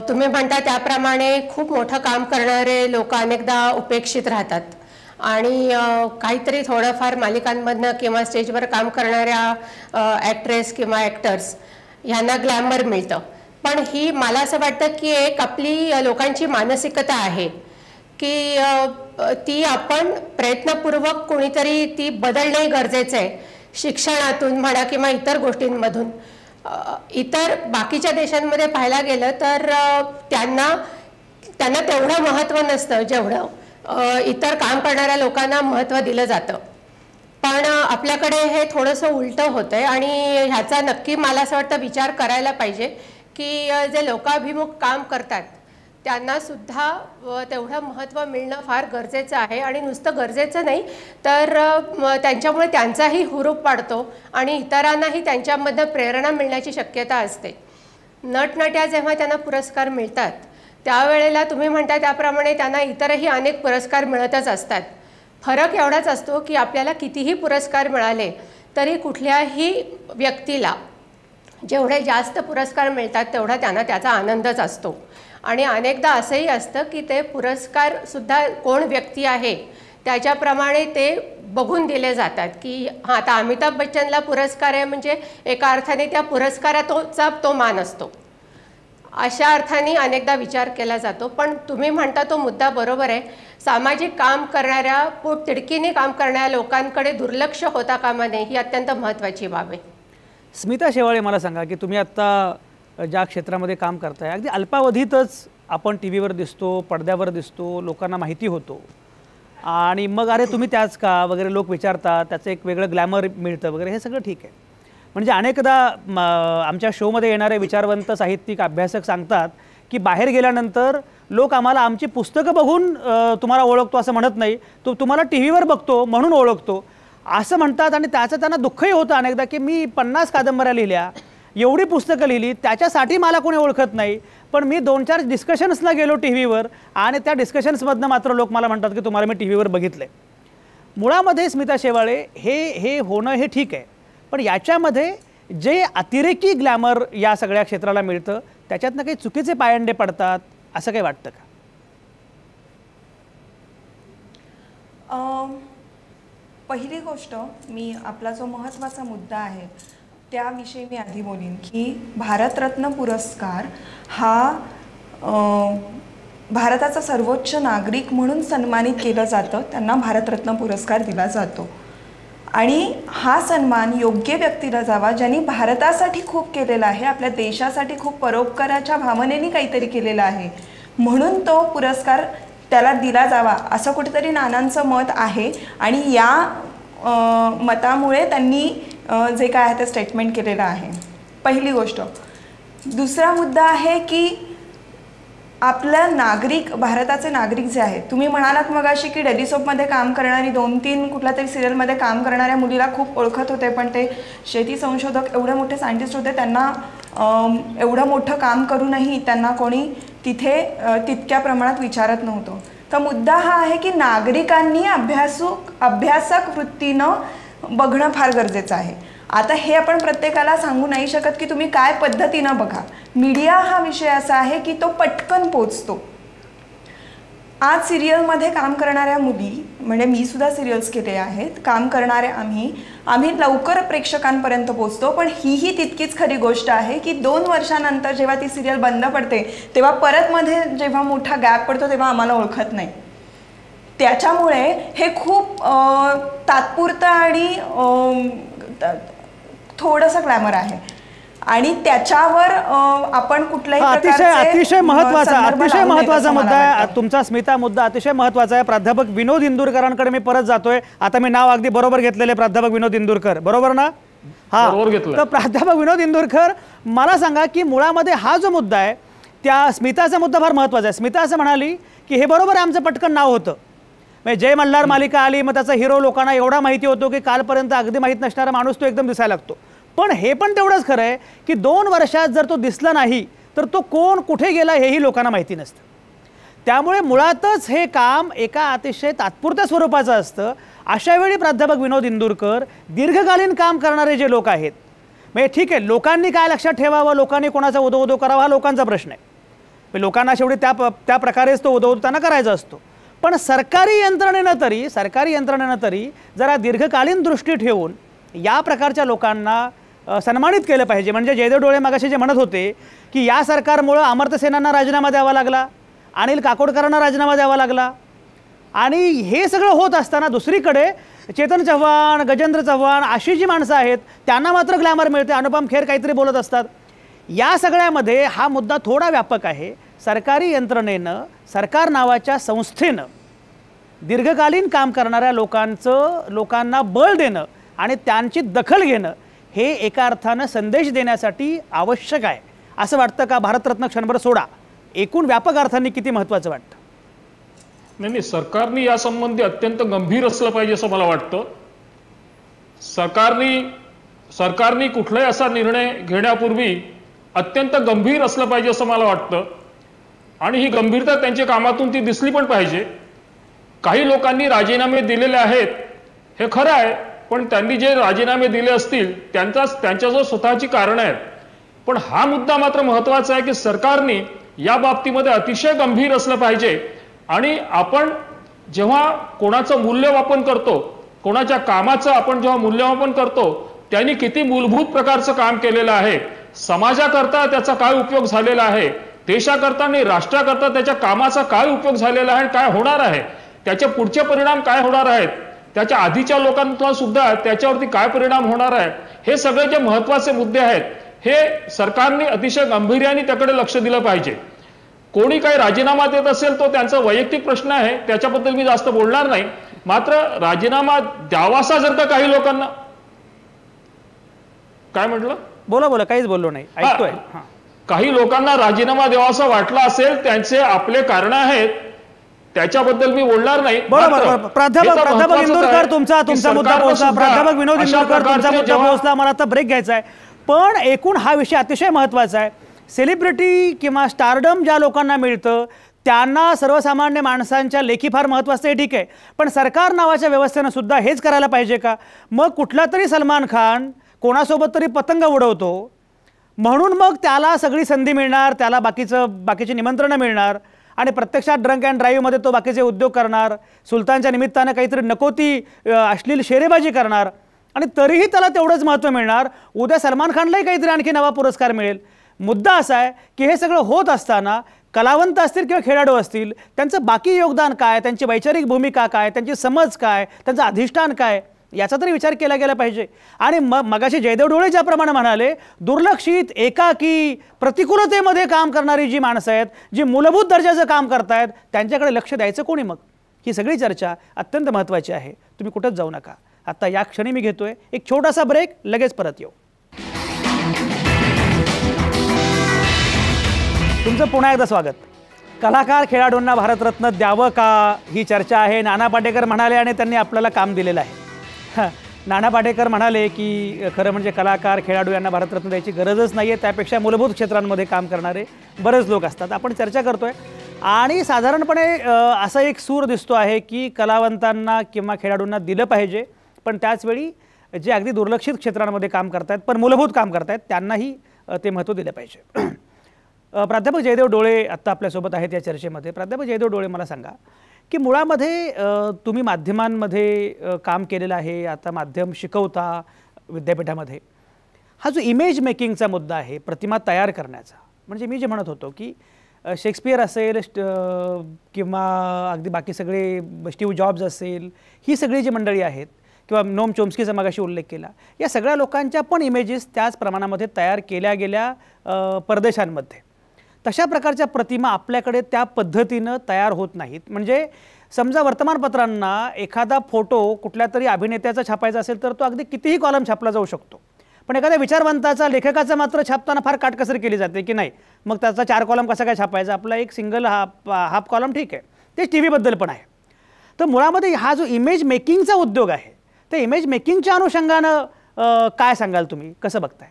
तुम्ही म्हणता त्याप्रमाणे खूप मोठं काम करणारे लोक अनेकदा उपेक्षित राहतात आणि काहीतरी थोडंफार मालिकांमधनं किंवा स्टेजवर काम करणाऱ्या ॲक्ट्रेस किंवा ॲक्टर्स ह्यांना ग्लॅमर मिळतं. पण ही मला असं वाटतं की एक आपली लोकांची मानसिकता आहे की ती आपण प्रयत्नपूर्वक कोणीतरी ती बदलणे गरजेचं आहे. शिक्षणातून म्हणा किंवा इतर गोष्टींमधून. इतर बाकीच्या देशांमध्ये पाहायला गेलं तर त्यांना तेवढं महत्त्व नसतं जेवढं इतर काम करणाऱ्या लोकांना महत्त्व दिलं जातं. पण आपल्याकडे हे थोडंसं उलटं होतं आहे आणि ह्याचा नक्की मला असं वाटतं विचार करायला पाहिजे की जे लोकाभिमुख काम करतात त्यांना सुद्धा तेवढं महत्त्व मिळणं फार गरजेचं आहे. आणि नुसतं गरजेचं नाही तर त्यांच्यामुळे त्यांचाही हुरूप वाढतो आणि इतरांनाही त्यांच्यामधनं प्रेरणा मिळण्याची शक्यता असते. नटनट्या जेव्हा त्यांना पुरस्कार मिळतात त्यावेळेला तुम्ही म्हणता त्याप्रमाणे त्यांना इतरही अनेक पुरस्कार मिळतच असतात. फरक एवढाच असतो की आपल्याला कितीही पुरस्कार मिळाले तरी कुठल्याही व्यक्तीला जेवढे जास्त पुरस्कार मिळतात तेवढा त्यांना त्याचा आनंदच असतो. आणि अनेकदा असंही असतं की ते पुरस्कारसुद्धा कोण व्यक्ती आहे त्याच्याप्रमाणे ते बघून दिले जातात की हां आता अमिताभ बच्चनला पुरस्कार आहे म्हणजे एका अर्थाने त्या पुरस्काराचा तो मान असतो. अशा अर्थाने अनेकदा विचार केला जातो. पण तुम्ही म्हणता तो मुद्दा बरोबर आहे. सामाजिक काम करणाऱ्या पोटतिडकीने काम करणाऱ्या लोकांकडे दुर्लक्ष होता कामा नये ही अत्यंत महत्त्वाची बाब आहे. स्मिता शेवाळे, मला सांगा की तुम्ही आत्ता ज्या क्षेत्रामध्ये काम करताय अगदी अल्पावधीतच आपण टी व्हीवर दिसतो, पडद्यावर दिसतो, लोकांना माहिती होतो आणि मग अरे तुम्ही त्याच का वगैरे लोक विचारतात, त्याचं एक वेगळं ग्लॅमर मिळतं वगैरे, हे सगळं ठीक आहे. म्हणजे अनेकदा आमच्या शोमध्ये येणारे विचारवंत साहित्यिक अभ्यासक सांगतात की बाहेर गेल्यानंतर लोक आम्हाला आमची पुस्तकं बघून तुम्हाला ओळखतो असं म्हणत नाही, तुम्हाला टी व्हीवर बघतो म्हणून ओळखतो असं म्हणतात. आणि त्याचं त्यांना दुःखही होतं अनेकदा की मी 50 कादंबऱ्या लिहिल्या, एवढी पुस्तकं लिहिली, त्याच्यासाठी मला कोणी ओळखत नाही. पण मी 2-4 डिस्कशन्सला गेलो टी व्हीवर आणि त्या डिस्कशन्समधनं मात्र लोक मला म्हणतात की तुम्हाला मी टी व्हीवर बघितलं आहे. मुळामध्ये स्मिता शेवाळे हे होणं हे ठीक आहे, पण याच्यामध्ये जे अतिरेकी ग्लॅमर या सगळ्या क्षेत्राला मिळतं त्याच्यातनं काही चुकीचे पायंडे पडतात असं काही वाटतं का? पहिली गोष्ट, मी आपला जो महत्त्वाचा मुद्दा आहे त्याविषयी मी आधी बोलीन की भारतरत्न पुरस्कार हा भारताचा सर्वोच्च नागरिक म्हणून सन्मानित केलं जातं. त्यांना भारतरत्न पुरस्कार दिला जातो आणि हा सन्मान योग्य व्यक्तीला जावा ज्यांनी भारतासाठी खूप केलेलं आहे, आपल्या देशासाठी खूप परोपकाराच्या भावनेने काहीतरी केलेलं आहे, म्हणून तो पुरस्कार त्याला दिला जावा असं कुठेतरी नानांचं मत आहे. आणि या मतामुळे त्यांनी जे काय आहे ते स्टेटमेंट केलेलं आहे. पहिली गोष्ट. दुसरा मुद्दा आहे की आपल्या नागरिक, भारताचे नागरिक जे आहेत, तुम्ही म्हणालात मगाशी की डेली सोपमध्ये काम करणारी 2-3 कुठल्या तरी सिरियलमध्ये काम करणाऱ्या मुलीला खूप ओळखत होते, पण ते शेती संशोधक एवढे मोठे सायंटिस्ट होते, त्यांना एवढं मोठं काम करूनही त्यांना कोणी तिथे तितक्या प्रमाणात विचारत नव्हतं. तर मुद्दा हा आहे की नागरिकांनी अभ्यासक वृत्तीनं बघणं फार गरजेचं आहे. आता हे आपण प्रत्येकाला सांगू नाही शकत की तुम्ही काय पद्धतीनं बघा. मीडिया हा विषय असा आहे की तो पटकन पोचतो. आज सिरियलमध्ये काम करणाऱ्या मुली, म्हणजे मी सुद्धा सिरियल्स केले आहेत, काम करणारे आम्ही लवकर प्रेक्षकांपर्यंत पोचतो. पण ही तितकीच खरी गोष्ट आहे की 2 वर्षानंतर जेव्हा ती सिरियल बंद पडते तेव्हा परत मध्ये जेव्हा मोठा गॅप पडतो तेव्हा आम्हाला ओळखत नाही. त्याच्यामुळे हे खूप तात्पुरतं आणि थोडंसं ग्लॅमर आहे आणि त्याच्यावर आपण कुठल्याही अतिशय महत्वाचा मुद्दा आहे तुमचा स्मिता. मुद्दा अतिशय महत्वाचा आहे. प्राध्यापक विनोद इंदुरकरांकडे मी परत जातोय. आता मी नाव अगदी बरोबर घेतलेले प्राध्यापक विनोद इंदुरकर, बरोबर ना? हा, तर प्राध्यापक विनोद इंदुरकर, मला सांगा की मुळामध्ये हा जो मुद्दा आहे त्या स्मिताचा मुद्दा फार महत्वाचा आहे. स्मिता असं म्हणाली की हे बरोबर आहे, आमचं पटकन नाव होतं, म्हणजे जय मल्हार मालिका आली, मग त्याचा हिरो लोकांना एवढा माहिती होतो की कालपर्यंत अगदी माहीत नसणारा माणूस तो एकदम दिसायला लागतो. पण हे पण तेवढंच खरं आहे की 2 वर्षात जर तो दिसला नाही तर तो कोण कुठे गेला हेही लोकांना माहिती नसतं. त्यामुळे मुळातच हे काम एका अतिशय तात्पुरत्या स्वरूपाचं असतं. अशा वेळी प्राध्यापक विनोद इंदुरकर दीर्घकालीन काम करणारे जे लोक आहेत, म्हणजे ठीक आहे लोकांनी काय लक्षात ठेवावं, लोकांनी कोणाचा उदो करावा हा लोकांचा प्रश्न आहे. लोकांना शेवटी त्या प्रकारेच तो उदो त्यांना करायचा असतो. पण सरकारी यंत्रणेनं तरी जरा दीर्घकालीन दृष्टी ठेवून या प्रकारच्या लोकांना सन्मानित केलं पाहिजे. म्हणजे जयदेव डोळे मगाशी जे म्हणत होते की या सरकारमुळं अमर्त्य सेनांना राजीनामा द्यावा लागला, अनिल काकोडकरांना राजीनामा द्यावा लागला, आणि हे सगळं होत असताना दुसरीकडे चेतन चव्हाण, गजेंद्र चव्हाण अशी जी माणसं आहेत त्यांना मात्र ग्लॅमर मिळते, अनुपम खेर काहीतरी बोलत असतात. या सगळ्यामध्ये हा मुद्दा थोडा व्यापक आहे. सरकारी यंत्रणेनं, सरकार नावाच्या संस्थेनं दीर्घकालीन काम करणाऱ्या लोकांना बळ देणं आणि त्यांची दखल घेणं हे एका अर्थानं संदेश देण्यासाठी आवश्यक आहे. असं वाटतं का? भारतरत्न क्षणभर सोडा, एकूण व्यापक अर्थाने किती महत्त्वाचं वाटतं? नाही, सरकारने यासंबंधी अत्यंत गंभीर असलं पाहिजे असं मला वाटतं. सरकारने कुठलाही असा निर्णय घेण्यापूर्वी अत्यंत गंभीर असलं पाहिजे असं मला वाटतं. आणि ही गंभीरता त्यांच्या कामातून ती दिसली पण पाहिजे. काही लोकांनी राजीनामे दिलेले आहेत हे खरं आहे, पण त्यांनी जे राजीनामे दिले असतील त्यांच्याजवळ स्वतःची कारणं आहेत. पण हा मुद्दा मात्र महत्त्वाचा आहे की सरकारने या बाबतीमध्ये अतिशय गंभीर असलं पाहिजे. आणि आपण जेव्हा कोणाचं मूल्यमापन करतो, कोणाच्या कामाचं आपण जेव्हा मूल्यमापन करतो, त्यांनी किती मूलभूत प्रकारचं काम केलेलं आहे, समाजाकरता त्याचा काय उपयोग झालेला आहे, देशाकरता आणि राष्ट्राकरता त्याच्या कामाचा काय उपयोग झालेला आहे, काय होणार आहे, त्याचे पुढचे परिणाम काय होणार आहेत, त्याच्या आधीच्या लोकांना सुद्धा त्याच्यावरती काय परिणाम होणार आहे, हे सगळे जे महत्त्वाचे मुद्दे आहेत हे सरकारने अतिशय गांभीर्याने त्याकडे लक्ष दिलं पाहिजे. कोणी काही राजीनामा देत असेल तो त्यांचा वैयक्तिक प्रश्न आहे, त्याच्याबद्दल मी जास्त बोलणार नाही. मात्र राजीनामा द्यावासा जर का काही लोकांना, काय म्हटलं? बोला, काहीच बोललो नाही, ऐकतोय. काही लोकांना राजीनामा द्यावासा वाटला असेल, त्यांचे आपले कारण आहेत, त्याच्याबद्दल मी बोलणार नाही. बरोबर. प्राध्यापक इंदुरकर तुमचा मुद्दा पोहोचला. प्राध्यापक विनोद इंदुरकर तुमचा मुद्दा पोहोचला. मला आता ब्रेक घ्यायचा आहे. पण एकूण हा विषय अतिशय महत्त्वाचा आहे. सेलिब्रिटी किंवा स्टारडम ज्या लोकांना मिळतं त्यांना सर्वसामान्य माणसांच्या लेखी फार महत्त्वाचं आहे, ठीक आहे. पण सरकार नावाच्या व्यवस्थेनं सुद्धा हेच करायला पाहिजे का? मग कुठला तरी सलमान खान कोणासोबत तरी पतंग उडवतो म्हणून मग त्याला सगळी संधी मिळणार, त्याला बाकीची निमंत्रणं मिळणार आणि प्रत्यक्षात ड्रंक अँड ड्राईव्हमध्ये तो बाकीचे उद्योग करणार, सुलतानच्या निमित्तानं काहीतरी नको ती अश्लील शेरेबाजी करणार आणि तरीही त्याला तेवढंच महत्त्व मिळणार. उद्या सलमान खानलाही काहीतरी आणखी नवा पुरस्कार मिळेल. मुद्दा असा आहे की हे सगळं होत असताना कलावंत असतील किंवा खेळाडू असतील, त्यांचं बाकी योगदान काय, त्यांची वैचारिक भूमिका काय, त्यांची समज काय, त्यांचं अधिष्ठान काय, याचा तरी विचार केला गेला पाहिजे. आणि मगाशी जयदेव डोळे ज्याप्रमाणे म्हणाले, दुर्लक्षित, एकाकी, प्रतिकूलतेमध्ये काम करणारी जी माणसं आहेत, जी मूलभूत दर्जाचं काम करतायत, त्यांच्याकडे लक्ष द्यायचं कोणी? मग ही सगळी चर्चा अत्यंत महत्त्वाची आहे. तुम्ही कुठंच जाऊ नका. आता या क्षणी मी घेतोय एक छोटासा ब्रेक, लगेच परत येऊ. तुमचं पुन्हा एकदा स्वागत. कलाकार खेळाडूंना भारतरत्न द्यावं का ही चर्चा आहे. नाना पाटेकर म्हणाले आणि त्यांनी आपल्याला काम दिलेलं आहे. नाना पाटेकर म्हणाले की खरं म्हणजे कलाकार खेळाडू यांना भारतरत्न द्यायची गरजच नाही आहे, त्यापेक्षा मूलभूत क्षेत्रांमध्ये काम करणारे बरेच लोक असतात. आपण चर्चा करतोय आणि साधारणपणे असा एक सूर दिसतो आहे की कलावंतांना किंवा खेळाडूंना दिलं पाहिजे, पण त्याचवेळी जे अगदी दुर्लक्षित क्षेत्रांमध्ये काम करतायत पण मूलभूत काम करतायत त्यांनाही ते महत्त्व दिलं पाहिजे. प्राध्यापक जयदेव डोळे आत्ता आपल्यासोबत आहेत या चर्चेमध्ये. प्राध्यापक जयदेव डोळे, मला सांगा की मुळामध्ये तुम्ही माध्यमांमध्ये काम केलेलं आहे, आता माध्यम शिकवता विद्यापीठामध्ये. हा जो इमेज मेकिंगचा मुद्दा आहे, प्रतिमा तयार करण्याचा, म्हणजे मी जे म्हणत होतो की शेक्सपियर असेल किंवा अगदी बाकी सगळे स्टीव्ह जॉब्स असेल, ही सगळी जी मंडळी आहेत किंवा नोम चोम्स्कीचा मगाशी उल्लेख केला, या सगळ्या लोकांच्या पण इमेजेस त्याच प्रमाणामध्ये तयार केल्या गेल्या परदेशांमध्ये. तशा प्रकारच्या प्रतिमा आपल्याकडे त्या पद्धतीनं तयार होत नाहीत. म्हणजे समजा वर्तमानपत्रांना एखादा फोटो कुठल्या तरी अभिनेत्याचा छापायचा असेल तर तो अगदी कितीही कॉलम छापला जाऊ शकतो, पण एखाद्या विचारवंताचा, लेखकाचा मात्र छापताना फार काटकसर केली जाते की नाही, मग त्याचा 4 कॉलम कसा काय छापायचा, आपला एक सिंगल हाफ कॉलम ठीक आहे. तेच टी व्हीबद्दल पण आहे. तर मुळामध्ये हा जो इमेज मेकिंगचा उद्योग आहे त्या इमेज मेकिंगच्या अनुषंगानं काय सांगाल तुम्ही, कसं बघताय?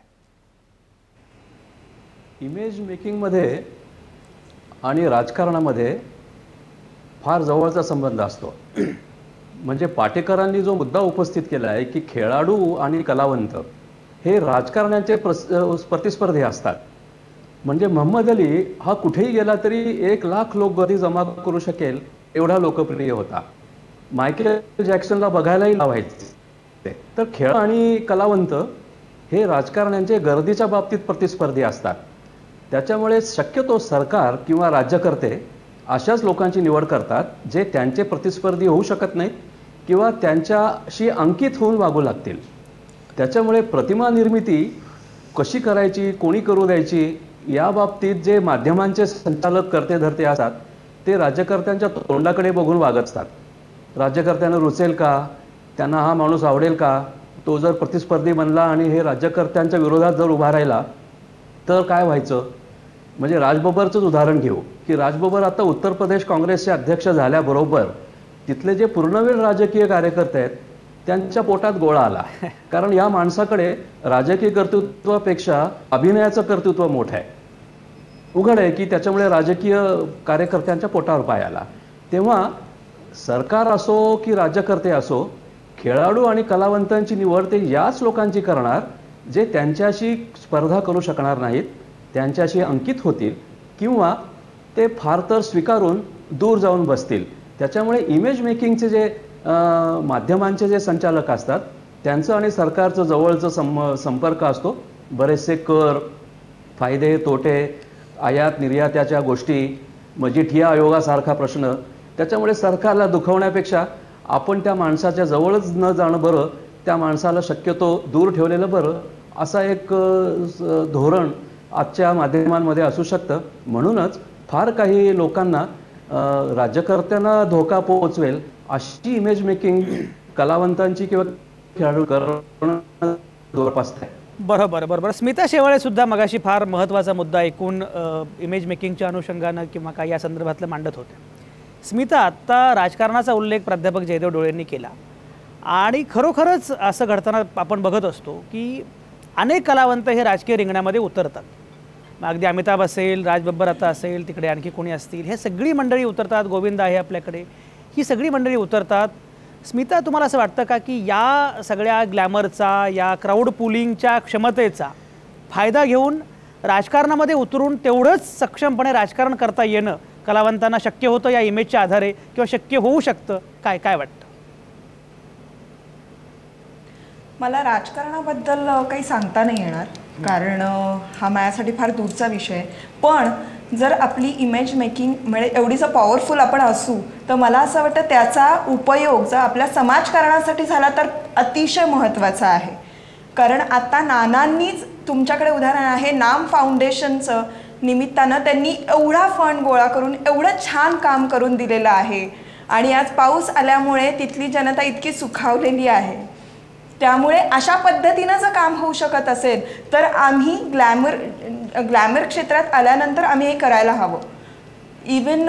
इमेज मेकिंगमध्ये आणि राजकारणामध्ये फार जवळचा संबंध असतो. म्हणजे पाटेकरांनी जो मुद्दा उपस्थित केला आहे की खेळाडू आणि कलावंत हे राजकारणाचे प्रतिस्पर्धी असतात. म्हणजे मोहम्मद अली हा कुठेही गेला तरी 1,00,000 लोक गर्दी जमा करू शकेल एवढा लोकप्रिय होता. मायकेल जॅक्सनला बघायलाही लावायचे. तर खेळ आणि कलावंत हे राजकारण्यांचे गर्दीच्या बाबतीत प्रतिस्पर्धी असतात. त्याच्यामुळे शक्यतो सरकार किंवा राज्यकर्ते अशाच लोकांची निवड करतात जे त्यांचे प्रतिस्पर्धी होऊ शकत नाहीत किंवा त्यांच्याशी अंकित होऊन वागू लागतील. त्याच्यामुळे प्रतिमा निर्मिती कशी करायची, कोणी करू द्यायची या बाबतीत जे माध्यमांचे संचालक करते धरते असतात ते राज्यकर्त्यांच्या तोंडाकडे बघून वागत असतात. राज्यकर्त्यांना रुचेल का, त्यांना हा माणूस आवडेल का, तो जर प्रतिस्पर्धी बनला आणि हे राज्यकर्त्यांच्या विरोधात जर उभा राहिला तर काय व्हायचं. म्हणजे राजबब्बरचंच उदाहरण घेऊ की राजबब्बर आता उत्तर प्रदेश काँग्रेसचे अध्यक्ष झाल्याबरोबर तिथले जे पूर्णवेळ राजकीय कार्यकर्ते आहेत त्यांच्या पोटात गोळा आला. कारण या माणसाकडे राजकीय कर्तृत्वापेक्षा अभिनयाचं कर्तृत्व मोठं आहे. उघड आहे की त्याच्यामुळे राजकीय कार्यकर्त्यांच्या पोटावर पाय आला. तेव्हा सरकार असो की राज्यकर्ते असो खेळाडू आणि कलावंतांची निवड ते याच लोकांची करणार जे त्यांच्याशी स्पर्धा करू शकणार नाहीत, त्यांच्याशी अंकित होतील किंवा ते फार तर स्वीकारून दूर जाऊन बसतील. त्याच्यामुळे इमेज मेकिंगचे जे माध्यमांचे जे संचालक असतात त्यांचं आणि सरकारचं जवळचं संपर्क असतो. बरेचसे कर, फायदे तोटे, आयात निर्याताच्या गोष्टी, मजिठिया आयोगासारखा प्रश्न. त्याच्यामुळे सरकारला दुखवण्यापेक्षा आपण त्या माणसाच्या जवळच न जाणं बरं, त्या माणसाला शक्यतो दूर ठेवलेलं बरं, असा एक धोरण आजच्या माध्यमांमध्ये असू शकतं. म्हणूनच फार काही लोकांना राज्यकर्त्यांना धोका पोहोचवेल अशी इमेज मेकिंग कलावंतांची किंवा खेळाडू करणं जोपासत आहे. बरोबर बरोबर. स्मिता शेवाळे सुद्धा मगाशी फार महत्त्वाचा मुद्दा ऐकून इमेज मेकिंगच्या अनुषंगानं किंवा काही या संदर्भातलं मांडत होते. स्मिता, आत्ता राजकारणाचा उल्लेख प्राध्यापक जयदेव डोळेंनी केला आणि खरोखरच असं घडताना आपण बघत असतो की अनेक कलावंत हे राजकीय रिंगणामध्ये उतरतात. अगदी अमिताभ असेल, राज बब्बर आता असेल, तिकडे आणखी कोणी असतील, हे सगळी मंडळी उतरतात. गोविंद आहे आपल्याकडे, ही सगळी मंडळी उतरतात. स्मिता, तुम्हाला असं वाटतं का की या सगळ्या ग्लॅमरचा, या क्राऊड पुलिंगच्या क्षमतेचा फायदा घेऊन राजकारणामध्ये उतरून तेवढंच सक्षमपणे राजकारण करता येणं कलावंतांना शक्य होतं या इमेजच्या आधारे किंवा शक्य होऊ शकतं? काय काय वाटतं? मला राजकारणाबद्दल काही सांगता नाही येणार कारण हा माझ्यासाठी फार दूरचा विषय आहे. पण जर आपली इमेज मेकिंग म्हणजे एवढी जर पॉवरफुल आपण असू तर मला असं वाटतं त्याचा उपयोग जर आपल्या समाजकारणासाठी झाला तर अतिशय महत्त्वाचा आहे. कारण आता नानांनीच तुमच्याकडे उदाहरण आहे, नाम फाउंडेशनचं निमित्तानं त्यांनी एवढा फंड गोळा करून एवढं छान काम करून दिलेलं आहे आणि आज पाऊस आल्यामुळे तिथली जनता इतकी सुखावलेली आहे. त्यामुळे अशा पद्धतीनं जर काम होऊ शकत असेल तर आम्ही ग्लॅमर क्षेत्रात आल्यानंतर आम्ही हे करायला हवं. इवन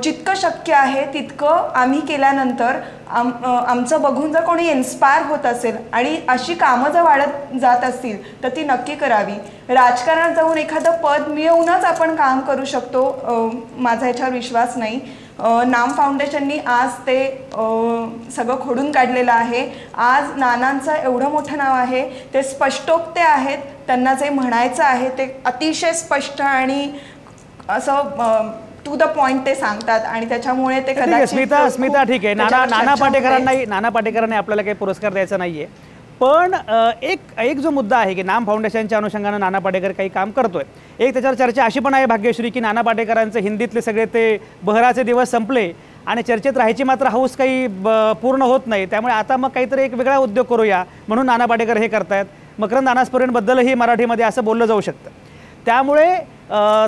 जितकं शक्य आहे तितकं आम्ही केल्यानंतर आमचं बघून जर कोणी इन्स्पायर होत असेल आणि अशी कामं जर वाढत जात असतील तर ती नक्की करावी. राजकारणात जाऊन एखादं पद मिळवूनच आपण काम करू शकतो माझा ह्याच्यावर विश्वास नाही. नाम फाउंडेशननी आज ते सगळं खोडून काढलेलं आहे. आज नानांचं एवढं मोठं नाव आहे, ते स्पष्टोक्ते आहेत, त्यांना जे म्हणायचं आहे ते अतिशय स्पष्ट आणि असं टू द पॉइंट ते सांगतात आणि त्याच्यामुळे ते स्मिता ठीक आहे. नाना पाटेकरांनी आपल्याला काही पुरस्कार द्यायचा नाहीये, पण एक जो मुद्दा आहे की नाम फाउंडेशनच्या अनुषंगानं नाना पाटेकर काही काम करतोय. एक त्याच्यावर चर्चा अशी पण आहे भाग्यश्री की नाना पाटेकरांचे हिंदीतले सगळे ते बहराचे दिवस संपले आणि चर्चेत राहायची मात्र हौस काही पूर्ण होत नाही. त्यामुळे आता मग काहीतरी एक वेगळा उद्योग करूया म्हणून नाना पाटेकर हे करतायत. मकरंद अनासपुरेंबद्दलही मराठीमध्ये असं बोललं जाऊ शकतं. त्यामुळे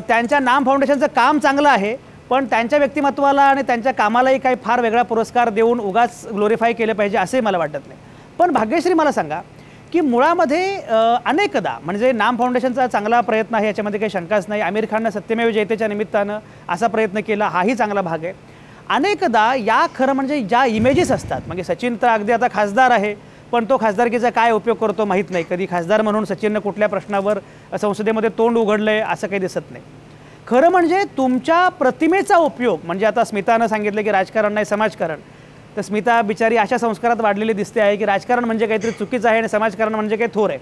त्यांच्या नाम फाउंडेशनचं काम चांगलं आहे, पण त्यांच्या व्यक्तिमत्वाला आणि त्यांच्या कामालाही काही फार वेगळा पुरस्कार देऊन उगाच ग्लोरिफाय केलं पाहिजे असंही मला वाटत नाही. पण भाग्यश्री, मला सांगा की मुळामध्ये अनेकदा म्हणजे नाम फाउंडेशनचा चांगला प्रयत्न आहे, याच्यामध्ये काही शंकाच नाही. आमिर खाननं सत्यमेव जयतेच्या निमित्तानं असा प्रयत्न केला, हाही चांगला भाग आहे. अनेकदा या खरं म्हणजे ज्या इमेजेस असतात, म्हणजे सचिन तर अगदी आता खासदार आहे, पण तो खासदारकीचा काय उपयोग करतो माहीत नाही. कधी खासदार म्हणून सचिननं कुठल्या प्रश्नावर संसदेमध्ये तोंड उघडलं आहे असं काही दिसत नाही. खरं म्हणजे तुमच्या प्रतिमेचा उपयोग, म्हणजे आता स्मितानं सांगितलं की राजकारण नाही समाजकारण, तर स्मिता बिचारी अशा संस्कारात वाढलेली दिसते आहे की राजकारण म्हणजे काहीतरी चुकीचं आहे आणि समाजकारण म्हणजे काही थोर आहे.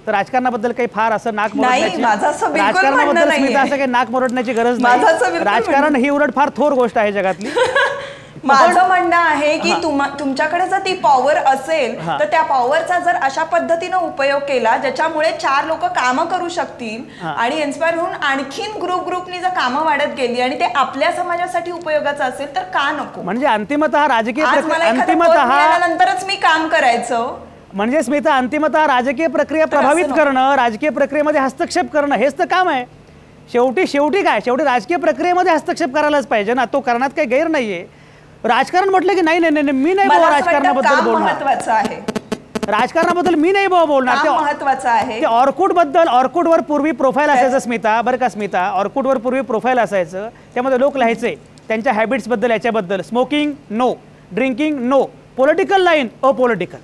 तर राजकारणाबद्दल काही फार असं नाक मोरडण्याची, राजकारणाबद्दल स्मिता असं काही नाक मोरडण्याची गरज नाही. राजकारण ही उलट फार थोर गोष्ट आहे जगातली. माझं म्हणणं आहे की तुमच्याकडे जर ती पॉवर असेल तर त्या पॉवरचा जर अशा पद्धतीनं उपयोग केला ज्याच्यामुळे 4 लोक कामं करू शकतील आणि इन्स्पायर होऊन आणखीन ग्रुपनी जर कामं वाढत गेली आणि ते आपल्या समाजासाठी उपयोगाचं असेल तर का नको. म्हणजे अंतिमतः राजकीय नंतरच मी काम करायचं. म्हणजे स्मिता अंतिमतः राजकीय प्रक्रिया प्रभावित करणं, राजकीय प्रक्रियेमध्ये हस्तक्षेप करणं हेच तर काम आहे. शेवटी काय, शेवटी राजकीय प्रक्रियेमध्ये हस्तक्षेप करायलाच पाहिजे ना. तो करण्यात काही गैर नाहीये. राजकारण म्हटलं की नाही मी नाही बाबा राजकारणाबद्दल बोलणार. महत्वाचं आहे राजकारणाबद्दल मी नाही बाबा बोलणार. ते महत्वाचं आहे. ते ऑर्कुडवर पूर्वी प्रोफाईल असायचं स्मिता, बरं का स्मिता, ऑर्कुडवर पूर्वी प्रोफाईल असायचं, त्यामध्ये लोक लिहायचे त्यांच्या हॅबिट्सबद्दल, याच्याबद्दल, smoking no, drinking no, political line apolitical,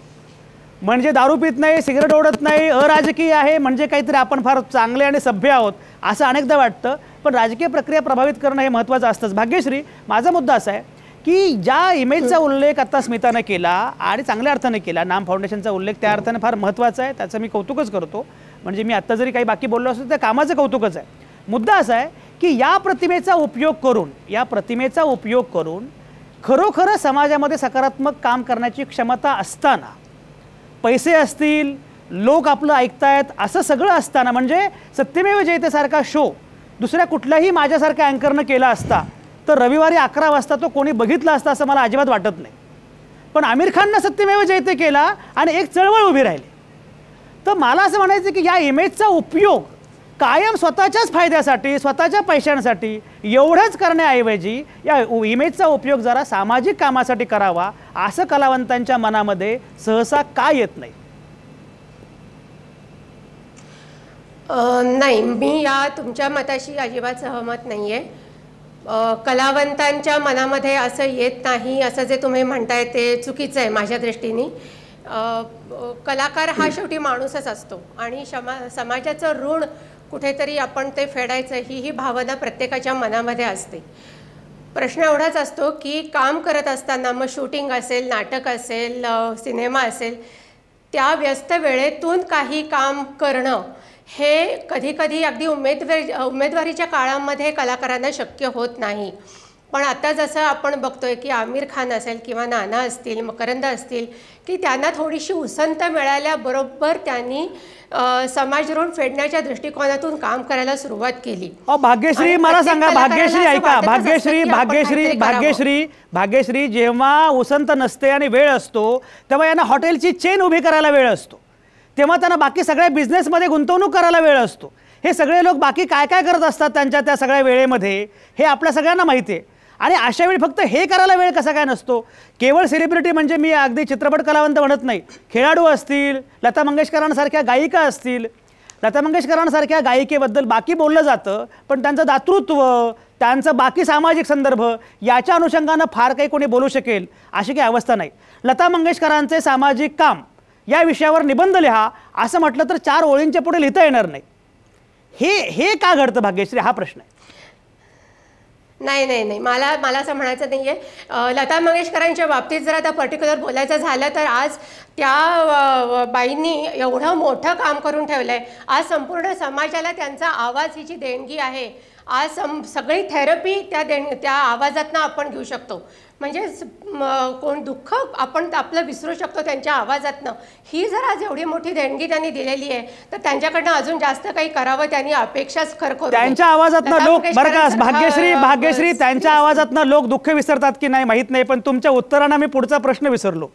म्हणजे दारू पित नाही, सिगरेट ओढत नाही, अराजकीय आहे, म्हणजे काहीतरी आपण फार चांगले आणि सभ्य आहोत असं अनेकदा वाटतं. पण राजकीय प्रक्रिया प्रभावित करणं हे महत्त्वाचं असतंच. भाग्यश्री, माझा मुद्दा असा आहे की ज्या इमेजचा उल्लेख आता स्मितानं केला आणि चांगल्या अर्थाने केला, नाम फाउंडेशनचा उल्लेख त्या अर्थाने फार महत्त्वाचा आहे, त्याचं मी कौतुकच करतो. म्हणजे मी आत्ता जरी काही बाकी बोललो असतो त्या कामाचं कौतुकच आहे. मुद्दा असा आहे की या प्रतिमेचा उपयोग करून खरोखर समाजामध्ये सकारात्मक काम करण्याची क्षमता असताना, पैसे असतील, लोक आपलं ऐकतायत, असं सगळं असताना, म्हणजे सत्यमेव जयतेसारखा शो दुसऱ्या कुठल्याही माझ्यासारख्या अँकरनं केला असता तर रविवारी 11 वाजता तो कोणी बघितला असता असं मला अजिबात वाटत नाही. पण आमिर खाननं सत्यमेव जयते केला आणि एक चळवळ उभी राहिली. तर मला असं म्हणायचं की या इमेजचा उपयोग कायम स्वतःच्याच फायद्यासाठी, स्वतःच्या पैशांसाठी एवढंच करण्याऐवजी या इमेजचा उपयोग जरा सामाजिक कामासाठी करावा असं कलावंतांच्या मनामध्ये सहसा का येत नाही? नाही, मी या तुमच्या मताशी अजिबात सहमत नाही आहे. कलावंतांच्या मनामध्ये असं येत नाही असं जे तुम्ही म्हणताय ते चुकीचं आहे माझ्या दृष्टीने. कलाकार हा शेवटी माणूसच असतो आणि समाजाचं ऋण कुठेतरी आपण ते फेडायचं ही भावना प्रत्येकाच्या मनामध्ये असते. प्रश्न एवढाच असतो की काम करत असताना, मग शूटिंग असेल, नाटक असेल, सिनेमा असेल, त्या व्यस्त वेळेतून काही काम करणं हे कधीकधी अगदी उमेदवारीच्या काळामध्ये कलाकारांना शक्य होत नाही. पण आता जसं आपण बघतोय की आमिर खान असेल किंवा नाना असतील, मकरंद असतील, की त्यांना थोडीशी उसंत मिळाल्याबरोबर त्यांनी समाज ऋण फेडण्याच्या दृष्टिकोनातून काम करायला सुरुवात केली. भाग्यश्री, मला सांगा, भाग्यश्री ऐका, भाग्यश्री, जेव्हा उसंत नसते आणि वेळ असतो तेव्हा यांना हॉटेलची चेन उभी करायला वेळ असतो, तेव्हा त्यांना बाकी सगळ्या बिझनेसमध्ये गुंतवणूक करायला वेळ असतो. हे सगळे लोक बाकी काय काय करत असतात त्यांच्या त्या सगळ्या वेळेमध्ये हे आपल्या सगळ्यांना माहिती आहे. आणि अशा वेळी फक्त हे करायला वेळ कसा काय नसतो? केवळ सेलिब्रिटी म्हणजे मी अगदी चित्रपट कलावंत म्हणत नाही, खेळाडू असतील, लता मंगेशकरांसारख्या गायिका असतील, लता मंगेशकरांसारख्या गायिकेबद्दल बाकी बोललं जातं, पण त्यांचं दातृत्व, त्यांचं बाकी सामाजिक संदर्भ याच्या अनुषंगानं फार काही कोणी बोलू शकेल अशी काही अवस्था नाही. लता मंगेशकरांचे सामाजिक काम या विषयावर निबंध लिहा असं म्हटलं तर 4 ओळींच्या पुढे लिहिता येणार नाही. हे का घडतं भाग्यश्री, हा प्रश्न आहे. नाही, मला असं म्हणायचं नाही आहे. लता मंगेशकरांच्या बाबतीत जर आता पर्टिक्युलर बोलायचं झालं तर आज त्या बाईंनी एवढं मोठं काम करून ठेवलं आहे. आज संपूर्ण समाजाला त्यांचा आवाज ही जी देणगी आहे, आज सगळी थेरपी त्या आवाजातनं आपण घेऊ शकतो. म्हणजे कोण दुःख आपण आपलं विसरू शकतो त्यांच्या आवाजातनं. ही जर आज एवढी मोठी देणगी त्यांनी दिलेली आहे तर त्यांच्याकडनं अजून जास्त काही करावं त्यांनी अपेक्षाच खरं करू. त्यांच्या आवाजातनं लोक, बरं का भाग्यश्री, त्यांच्या आवाजातनं लोक दुःख विसरतात की नाही माहीत नाही, पण तुमच्या उत्तरानं मी पुढचा प्रश्न विसरलो.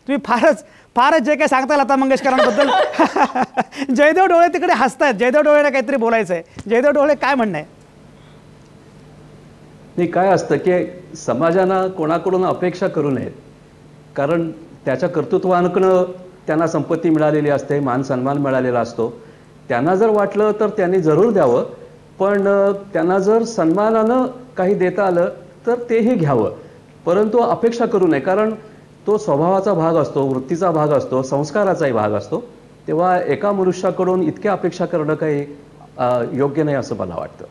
तुम्ही फारच जे काही सांगता लता मंगेशकरांबद्दल. जयदेव डोळे तिकडे हसतायत, जयदेव डोळेला काहीतरी बोलायचं आहे. जयदेव डोळे काय म्हणणं आहे? नाही, काय असतं की समाजानं कोणाकडून अपेक्षा करू नयेत, कारण त्याच्या कर्तृत्वानं त्यांना संपत्ती मिळालेली असते, मान सन्मान मिळालेला असतो. त्यांना जर वाटलं तर त्यांनी जरूर द्यावं, पण त्यांना जर सन्मानानं काही देता आलं तर तेही घ्यावं. परंतु अपेक्षा करू नये, कारण तो स्वभावाचा भाग असतो, वृत्तीचा भाग असतो, संस्काराचाही भाग असतो. तेव्हा एका मनुष्याकडून इतक्या अपेक्षा करणं काही योग्य नाही असं मला वाटतं.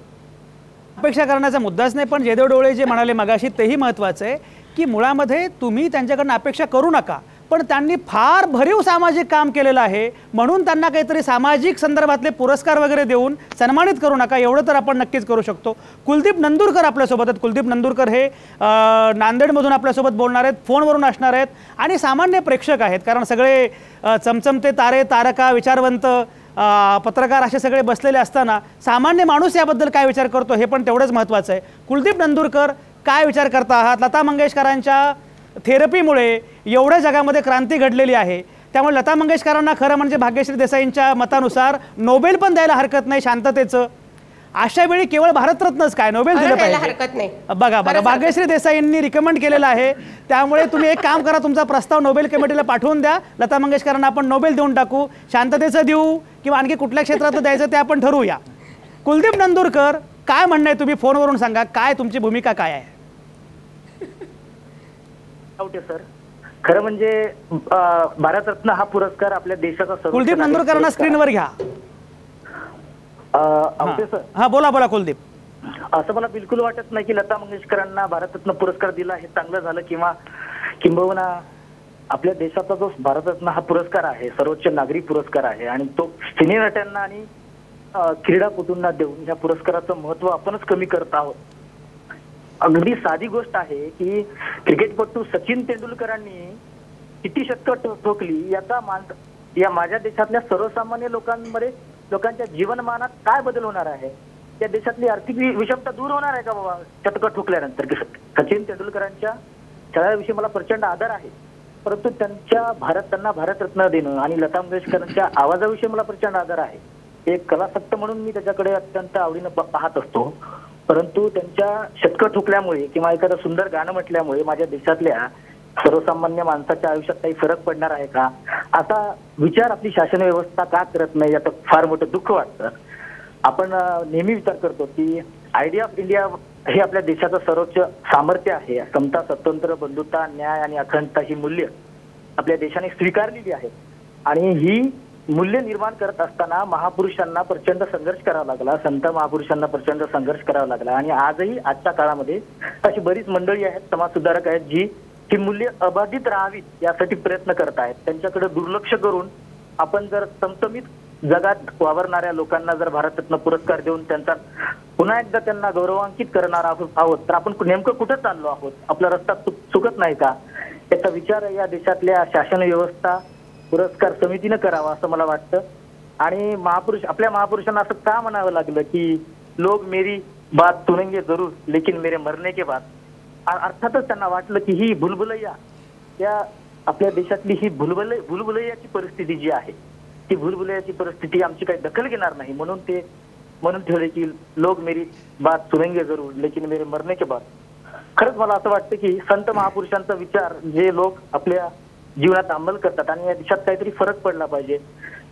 अपेक्षा करण्याचा मुद्दाच नाही, पण जयदेव डोळे जे म्हणाले मगाशी तेही महत्त्वाचं आहे की मुळामध्ये तुम्ही त्यांच्याकडनं अपेक्षा करू नका, पण त्यांनी फार भरीव सामाजिक काम केलेलं आहे म्हणून त्यांना काहीतरी सामाजिक संदर्भातले पुरस्कार वगैरे देऊन सन्मानित करू नका, एवढं तर आपण नक्कीच करू शकतो. कुलदीप नंदुरकर आपल्यासोबत आहेत. कुलदीप नंदुरकर हे नांदेडमधून आपल्यासोबत बोलणार आहेत, फोनवरून असणार आहेत आणि सामान्य प्रेक्षक आहेत, कारण सगळे चमचमते तारे, तारका, विचारवंत, पत्रकार असे सगळे बसलेले असताना सामान्य माणूस याबद्दल काय विचार करतो हे पण तेवढंच महत्त्वाचं आहे. कुलदीप नंदुरकर काय विचार करता आहात? लता मंगेशकरांच्या थेरपीमुळे एवढ्या जगामध्ये क्रांती घडलेली आहे, त्यामुळे लता मंगेशकरांना खरं म्हणजे भाग्यश्री देसाईंच्या मतानुसार नोबेल पण द्यायला हरकत नाही शांततेचं. अशा वेळी केवळ भारतरत्नच काय नोबेल दिलं हरकत नाही. पाहिजे. बघा भाग्यश्री देसाईंनी रिकमेंड केलेलं आहे, त्यामुळे तुम्ही एक काम करा, तुमचा प्रस्ताव नोबेल कमिटीला पाठवून द्या. लता मंगेशकरांना आपण नोबेल देऊन टाकू, शांततेचं देऊ किंवा आणखी कुठल्या क्षेत्रात द्यायचं ते आपण ठरवूया. कुलदीप नंदुरकर काय म्हणणं आहे, तुम्ही फोनवरून सांगा, काय तुमची भूमिका काय आहे? सर, खरं म्हणजे भारतरत्न हा पुरस्कार आपल्या देशाचा कुलदीप नंदुरकरांना स्क्रीनवर घ्या. हा बोला कुलदीप. असं मला बिलकुल वाटत नाही की लता मंगेशकरांना भारतरत्न पुरस्कार दिला हे चांगलं झालं, किंवा किंबहुना आपल्या देशाचा जो भारतरत्न हा पुरस्कार आहे सर्वोच्च नागरी पुरस्कार आहे आणि तो सिने नट्यांना आणि क्रीडापटूंना देऊन या पुरस्काराचं महत्व आपणच कमी करत आहोत. अगदी साधी गोष्ट आहे की क्रिकेटपटू सचिन तेंडुलकरांनी किती शतकं ठोकली या माझ्या देशातल्या सर्वसामान्य लोकांच्या जीवनमानात काय बदल होणार आहे? त्या देशातली आर्थिक विषमता दूर होणार आहे का बाबा शतकं ठोकल्यानंतर? सचिन तेंडुलकरांच्या खेळाविषयी मला प्रचंड आदर आहे, परंतु त्यांना भारतरत्न देणं आणि लता मंगेशकरांच्या आवाजाविषयी मला प्रचंड आदर आहे. एक कलासक्त म्हणून मी त्याच्याकडे अत्यंत आवडीनं पाहत असतो, परंतु त्यांच्या शतकं ठोकल्यामुळे किंवा एखादं सुंदर गाणं म्हटल्यामुळे माझ्या देशातल्या सर्वसामान्य माणसाच्या आयुष्यात काही फरक पडणार आहे का, असा विचार आपली शासन व्यवस्था का करत नाही याचं फार मोठं दुःख वाटतं. आपण नेहमी विचार करतो की आयडिया ऑफ इंडिया हे आपल्या देशाचं सर्वोच्च सामर्थ्य आहे. समता, स्वतंत्र, बंधुता, न्याय आणि अखंडता ही मूल्य आपल्या देशाने स्वीकारलेली आहेत आणि ही मूल्य निर्माण करत असताना महापुरुषांना प्रचंड संघर्ष करावा लागला, संत महापुरुषांना प्रचंड संघर्ष करावा लागला आणि आजही आजच्या काळामध्ये अशी बरीच मंडळी आहेत, समाजसुधारक आहेत, जी ही मूल्य अबाधित राहावीत यासाठी प्रयत्न करत आहेत. त्यांच्याकडे दुर्लक्ष करून आपण जर समतमीत जगात वावरणाऱ्या लोकांना जर भारतरत्न पुरस्कार देऊन त्यांचा पुन्हा एकदा त्यांना गौरवान्वित करणार आहोत तर आपण नेमकं कुठं चाललो आहोत? आपला रस्ता चुकत नाही का? याचा विचार या देशातल्या शासन व्यवस्था पुरस्कार समितीनं करावा असं मला वाटतं. आणि आपल्या महापुरुषांना असं का म्हणावं लागलं की लोग मेरी बात सुनेंगे जरूर लेकिन मेरे मरने के बाद? अर्थातच त्यांना वाटलं की ही भुलभुलैया या आपल्या देशातली ही भुलभुलैयाची परिस्थिती जी आहे ती भुलभुलैयाची परिस्थिती आमची काही दखल घेणार नाही, म्हणून ठेवले की लोग मेरी बात सुनेंगे जरूर लेकिन मेरे मरने के बाद. खरंच मला असं वाटतं की संत महापुरुषांचा विचार जे लोक आपल्या जीवनात अंमल करतात आणि या देशात काहीतरी फरक पडला पाहिजे.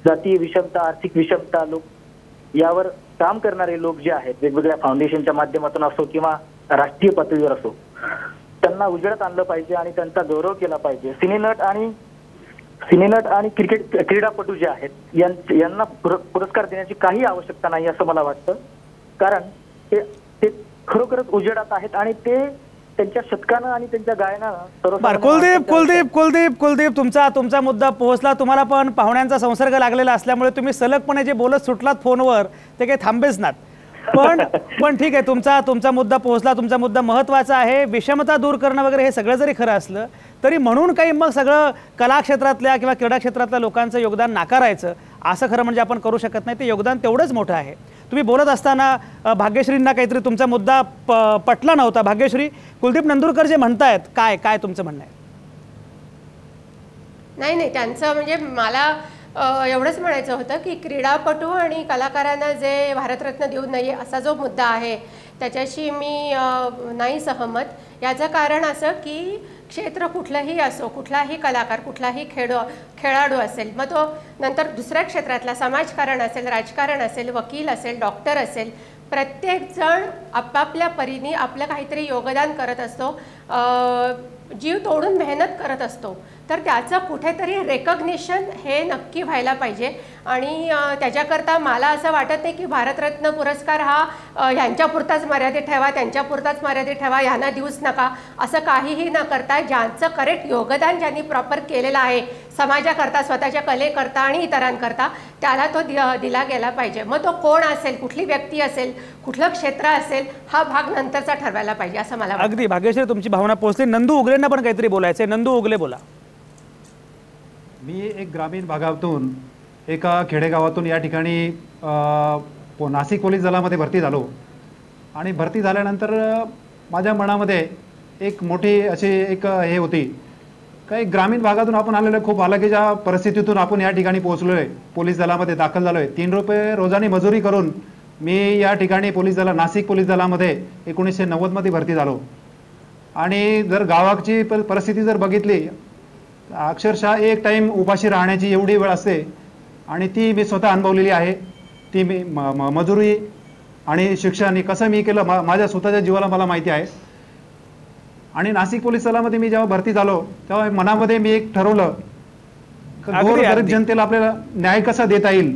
जातीय विषमता, आर्थिक विषमता, लोक यावर काम करणारे लोक जे आहेत वेगवेगळ्या फाउंडेशनच्या माध्यमातून असो किंवा राष्ट्रीय पातळीवर असो, त्यांना उजेडात आणलं पाहिजे आणि त्यांचा गौरव केला पाहिजे. सिनेनट आणि क्रीडापटू जे आहेत यांना पुरस्कार देण्याची काही आवश्यकता नाही असं मला वाटतं, कारण ते खरोखरच उजेडात आहेत आणि ते त्यांच्या शतकानं आणि त्यांच्या गायनानं. कुलदीप तुमचा मुद्दा पोहोचला. तुम्हाला पण पाहुण्यांचा संसर्ग लागलेला असल्यामुळे तुम्ही सलगपणे जे बोलत सुटलात फोनवर ते काही थांबेच नात. पण ठीक आहे, तुमचा मुद्दा पोहोचला. तुमचा मुद्दा महत्त्वाचा आहे. विषमता दूर करणं वगैरे हे सगळं जरी खरं असलं तरी म्हणून काही मग सगळं कला क्षेत्रातल्या किंवा क्रीडा क्षेत्रातल्या लोकांचं योगदान नाकारायचं असं खरं म्हणजे आपण करू शकत नाही. ते योगदान तेवढंच मोठं आहे. तुम्ही बोलत असताना भाग्यश्रींना काहीतरी तुमचा मुद्दा पटला नव्हता. भाग्यश्री, कुलदीप नंदुरकर जे म्हणतायत काय तुमचं म्हणणं आहे? नाही, त्यांचं म्हणजे मला एवढंच म्हणायचं होतं की क्रीडापटू आणि कलाकारांना जे भारतरत्न देऊ नये असा जो मुद्दा आहे त्याच्याशी मी नाही सहमत. याचं कारण असं की क्षेत्र कुठलंही असो, कुठलाही कलाकार, कुठलाही खेळाडू असेल, मग तो नंतर दुसऱ्या क्षेत्रातला समाजकारण असेल, राजकारण असेल, वकील असेल, डॉक्टर असेल, प्रत्येक जण आपापल्या परीने आपलं काहीतरी योगदान करत असतो, जीव तोडून मेहनत करत असतो, तर त्याचं कुठेतरी रेकग्निशन हे नक्की व्हायला पाहिजे. आणि त्याच्याकरता मला असं वाटत नाही की भारतरत्न पुरस्कार हा ह्यांच्यापुरताच मर्यादित ठेवा, त्यांच्यापुरताच मर्यादित ठेवा, ह्यांना देऊच नका, असं काहीही न करता ज्यांचं करेक्ट योगदान ज्यांनी प्रॉपर केलेलं आहे समाजाकरता, स्वतःच्या कलेकरता आणि इतरांकरता, त्याला तो दिला गेला पाहिजे. मग तो कोण असेल, कुठली व्यक्ती असेल, कुठलं क्षेत्र असेल, हा भाग नंतरचा ठरवायला पाहिजे असं मला वाटतं. अगदी भाग्यश्री, तुमची भावना पोहोचली. नंदू उगलेंना पण काहीतरी बोलायचं आहे. नंदू उगले, बोला. मी एक ग्रामीण भागातून, एका खेडेगावातून या ठिकाणी नाशिक पोलीस दलामध्ये भरती झालो. आणि भरती झाल्यानंतर माझ्या मनामध्ये एक मोठी अशी एक हे होती, काही ग्रामीण भागातून आपण आलेलो, खूप हालाकीच्या परिस्थितीतून आपण या ठिकाणी पोहोचलो आहे, पोलीस दलामध्ये दाखल झालो आहे. 3 रुपये रोजाने मजुरी करून मी या ठिकाणी नाशिक पोलीस दलामध्ये 1990 मध्ये भरती झालो. आणि जर गावाची परिस्थिती जर बघितली, अक्षरशः एक टाईम उपाशी राहण्याची एवढी वेळ असते, आणि ती मी स्वतः अनुभवलेली आहे. ती मी मजुरी आणि शिक्षण कसं मी केलं माझ्या स्वतःच्या जीवाला मला माहिती आहे. आणि नाशिक पोलीस दलामध्ये मी जेव्हा भरती झालो तेव्हा मनामध्ये मी एक ठरवलं, गरीब जनतेला आपल्याला न्याय कसा देता येईल.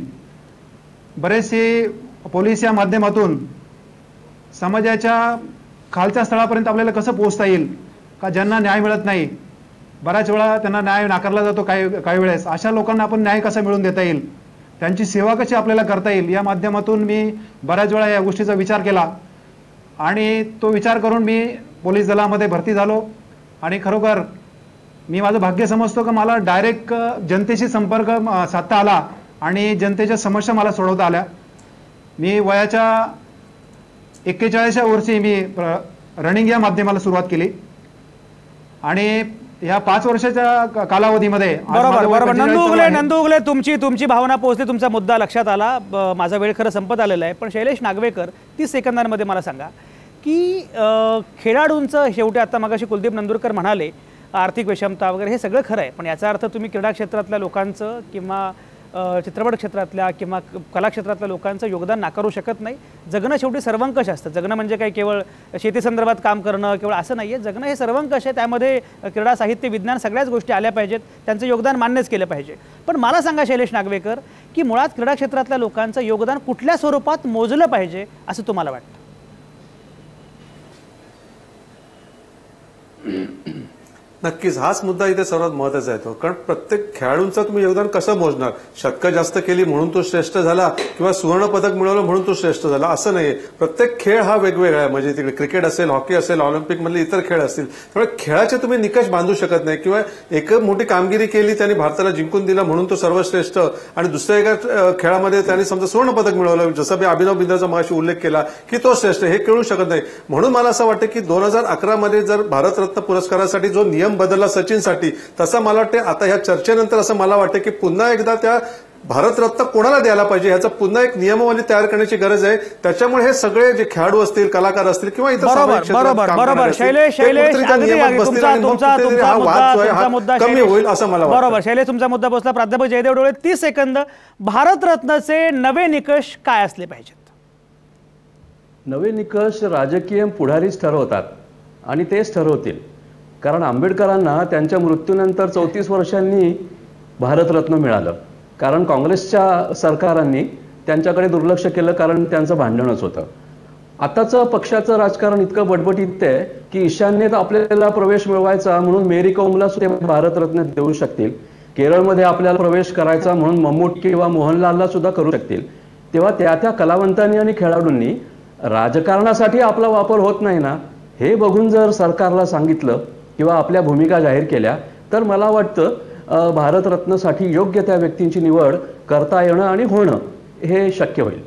बरेचसे पोलीस या माध्यमातून समाजाच्या खालच्या स्थळापर्यंत आपल्याला कसं पोहोचता येईल, का ज्यांना न्याय मिळत नाही, बऱ्याच वेळा त्यांना न्याय नाकारला जातो, काही वेळेस अशा लोकांना आपण न्याय कसा मिळवून देता येईल, त्यांची सेवा कशी आपल्याला करता येईल, या माध्यमातून मी बऱ्याच वेळा या गोष्टीचा विचार केला. आणि तो विचार करून मी पोलीस दलामध्ये भरती झालो. आणि खरोखर मी माझं भाग्य समजतो की मला डायरेक्ट जनतेशी संपर्क साधता आला आणि जनतेच्या समस्या मला सोडवता आल्या. मी वयाच्या 41व्या वर्षी मी रनिंग या माध्यमाला सुरुवात केली. आणि या 5 वर्षाच्या कालावधीमध्ये बरोबर. नंदू उगले, तुमची भावना पोहोचली, तुमचा मुद्दा लक्षात आला. माझा वेळ खरं संपत आलेला आहे. पण शैलेश नागवेकर, 30 सेकंदांमध्ये मला सांगा की खेळाडूंचं शेवटी, आता मगाशी कुलदीप नंदुरकर म्हणाले आर्थिक विषमता वगैरे, हे सगळं खरं आहे, पण याचा अर्थ तुम्ही क्रीडा क्षेत्रातल्या लोकांचं किंवा चित्रपट क्षेत्रातल्या किंवा कला क्षेत्रातल्या लोकांचं योगदान नाकारू शकत नाही. जगणं शेवटी सर्वंकष असतं. जगणं म्हणजे काही केवळ शेतीसंदर्भात काम करणं केवळ असं नाही आहे. जगणं हे सर्वंकष आहे. त्यामध्ये क्रीडा, साहित्य, विज्ञान सगळ्याच गोष्टी आल्या पाहिजेत. त्यांचं योगदान मान्यच केलं पाहिजे. पण मला सांगा शैलेश नागवेकर की मुळात क्रीडा क्षेत्रातल्या लोकांचं योगदान कुठल्या स्वरूपात मोजलं पाहिजे असं तुम्हाला वाटतं? नक्कीच हाच मुद्दा इथे सर्वात महत्त्वाचा आहे तो. कारण प्रत्येक खेळाडूंचं तुम्ही योगदान कसं मोजणार? शतकं जास्त केली म्हणून तो श्रेष्ठ झाला किंवा सुवर्ण पदक मिळवलं म्हणून तो श्रेष्ठ झाला असं नाहीये. प्रत्येक खेळ हा वेगवेगळा आहे. म्हणजे तिकडे क्रिकेट असेल, हॉकी असेल, ऑलिम्पिक मधले इतर खेळ असतील, त्यामुळे खेळाचे तुम्ही निकष बांधू शकत नाही. किंवा एक मोठी कामगिरी केली, त्यांनी भारताला जिंकून दिला म्हणून तो सर्वश्रेष्ठ, आणि दुसऱ्या एका खेळामध्ये त्यांनी समजा सुवर्ण पदक मिळवलं, जसं मी अभिनव बिंद्राचा मगाशी उल्लेख केला की तो श्रेष्ठ, हे कळू शकत नाही. म्हणून मला असं वाटतं की 2011 मध्ये जर भारतरत्न पुरस्कारासाठी जो नियम बदलला सचिनसाठी, तसा मला वाटतं आता ह्या चर्चेनंतर असं मला वाटतं की पुन्हा एकदा त्या भारतरत्न कोणाला द्यायला पाहिजे ह्याचा पुन्हा एक नियमावली तयार करण्याची गरज आहे. त्याच्यामुळे हे सगळे जे खेळाडू असतील, कलाकार असतील किंवा इतर बरोबर शैलेश कमी होईल असं मला वाटतं. बरोबर शैलेश, तुमचा मुद्दा पोहोचला. प्राध्यापक जयदेव डोळे, 30 सेकंद. भारतरत्नचे नवे निकष काय असले पाहिजेत? नवे निकष राजकीय पुढारीच ठरवतात आणि तेच ठरवतील. कारण आंबेडकरांना त्यांच्या मृत्यूनंतर 34 वर्षांनी भारतरत्न मिळालं, कारण काँग्रेसच्या सरकारांनी त्यांच्याकडे दुर्लक्ष केलं, कारण त्यांचं भांडणच होतं. आताचं पक्षाचं राजकारण इतकं बटबटीत आहे की ईशान्येत आपल्याला प्रवेश मिळवायचा म्हणून मेरी कोमला सुद्धा भारतरत्न देऊ शकतील. केरळमध्ये आपल्याला प्रवेश करायचा म्हणून मम्मूट किंवा मोहनलालला सुद्धा करू शकतील. तेव्हा त्या कलावंतांनी आणि खेळाडूंनी राजकारणासाठी आपला वापर होत नाही ना, हे बघून जर सरकारला सांगितलं किंवा आपल्या भूमिका जाहीर केल्या, तर मला वाटतं भारतरत्नसाठी योग्य त्या व्यक्तींची निवड करता येणं आणि होणं हे शक्य होईल.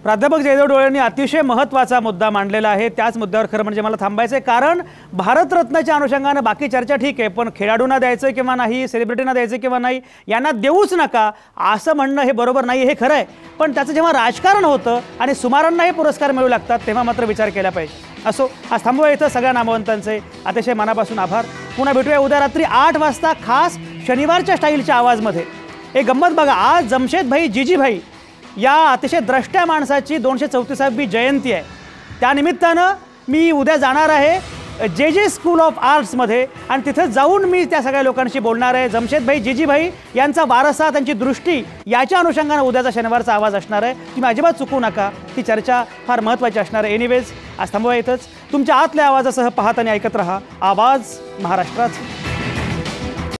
प्राध्यापक जयदेव डोळेंनी अतिशय महत्त्वाचा मुद्दा मांडलेला आहे. त्याच मुद्द्यावर खरं म्हणजे मला थांबायचं आहे, कारण भारतरत्नाच्या अनुषंगानं बाकी चर्चा ठीक आहे, पण खेळाडूंना द्यायचं किंवा नाही, सेलिब्रिटींना द्यायचं किंवा नाही, यांना देऊच नका असं म्हणणं हे बरोबर नाही, हे खरं आहे. पण त्याचं जेव्हा राजकारण होतं आणि सुमारांना हे पुरस्कार मिळू लागतात, तेव्हा मात्र विचार केला पाहिजे. असो, आज थांबूया इथं. सगळ्या नामवंतांचे अतिशय मनापासून आभार. पुन्हा भेटूया उद्या रात्री 8 वाजता खास शनिवारच्या स्टाईलच्या आवाजमध्ये. एक गंमत बघा, आज जमशेद भाई, जीजी भाई या अतिशय द्रष्ट्या माणसाची 234वी जयंती आहे. त्यानिमित्तानं मी उद्या जाणार आहे जे स्कूल ऑफ आर्ट्समध्ये आणि तिथं जाऊन मी त्या सगळ्या लोकांशी बोलणार आहे. जमशेदभाई जीजीभाई यांचा वारसा, त्यांची दृष्टी याच्या अनुषंगानं उद्याचा शनिवारचा आवाज असणार आहे. तुम्ही अजिबात चुकू नका. ती चर्चा फार महत्त्वाची असणार आहे. एनिवेज आज थांबवा इथंच. तुमच्या आतल्या आवाजासह पाहत आणि ऐकत रहा आवाज महाराष्ट्राचा.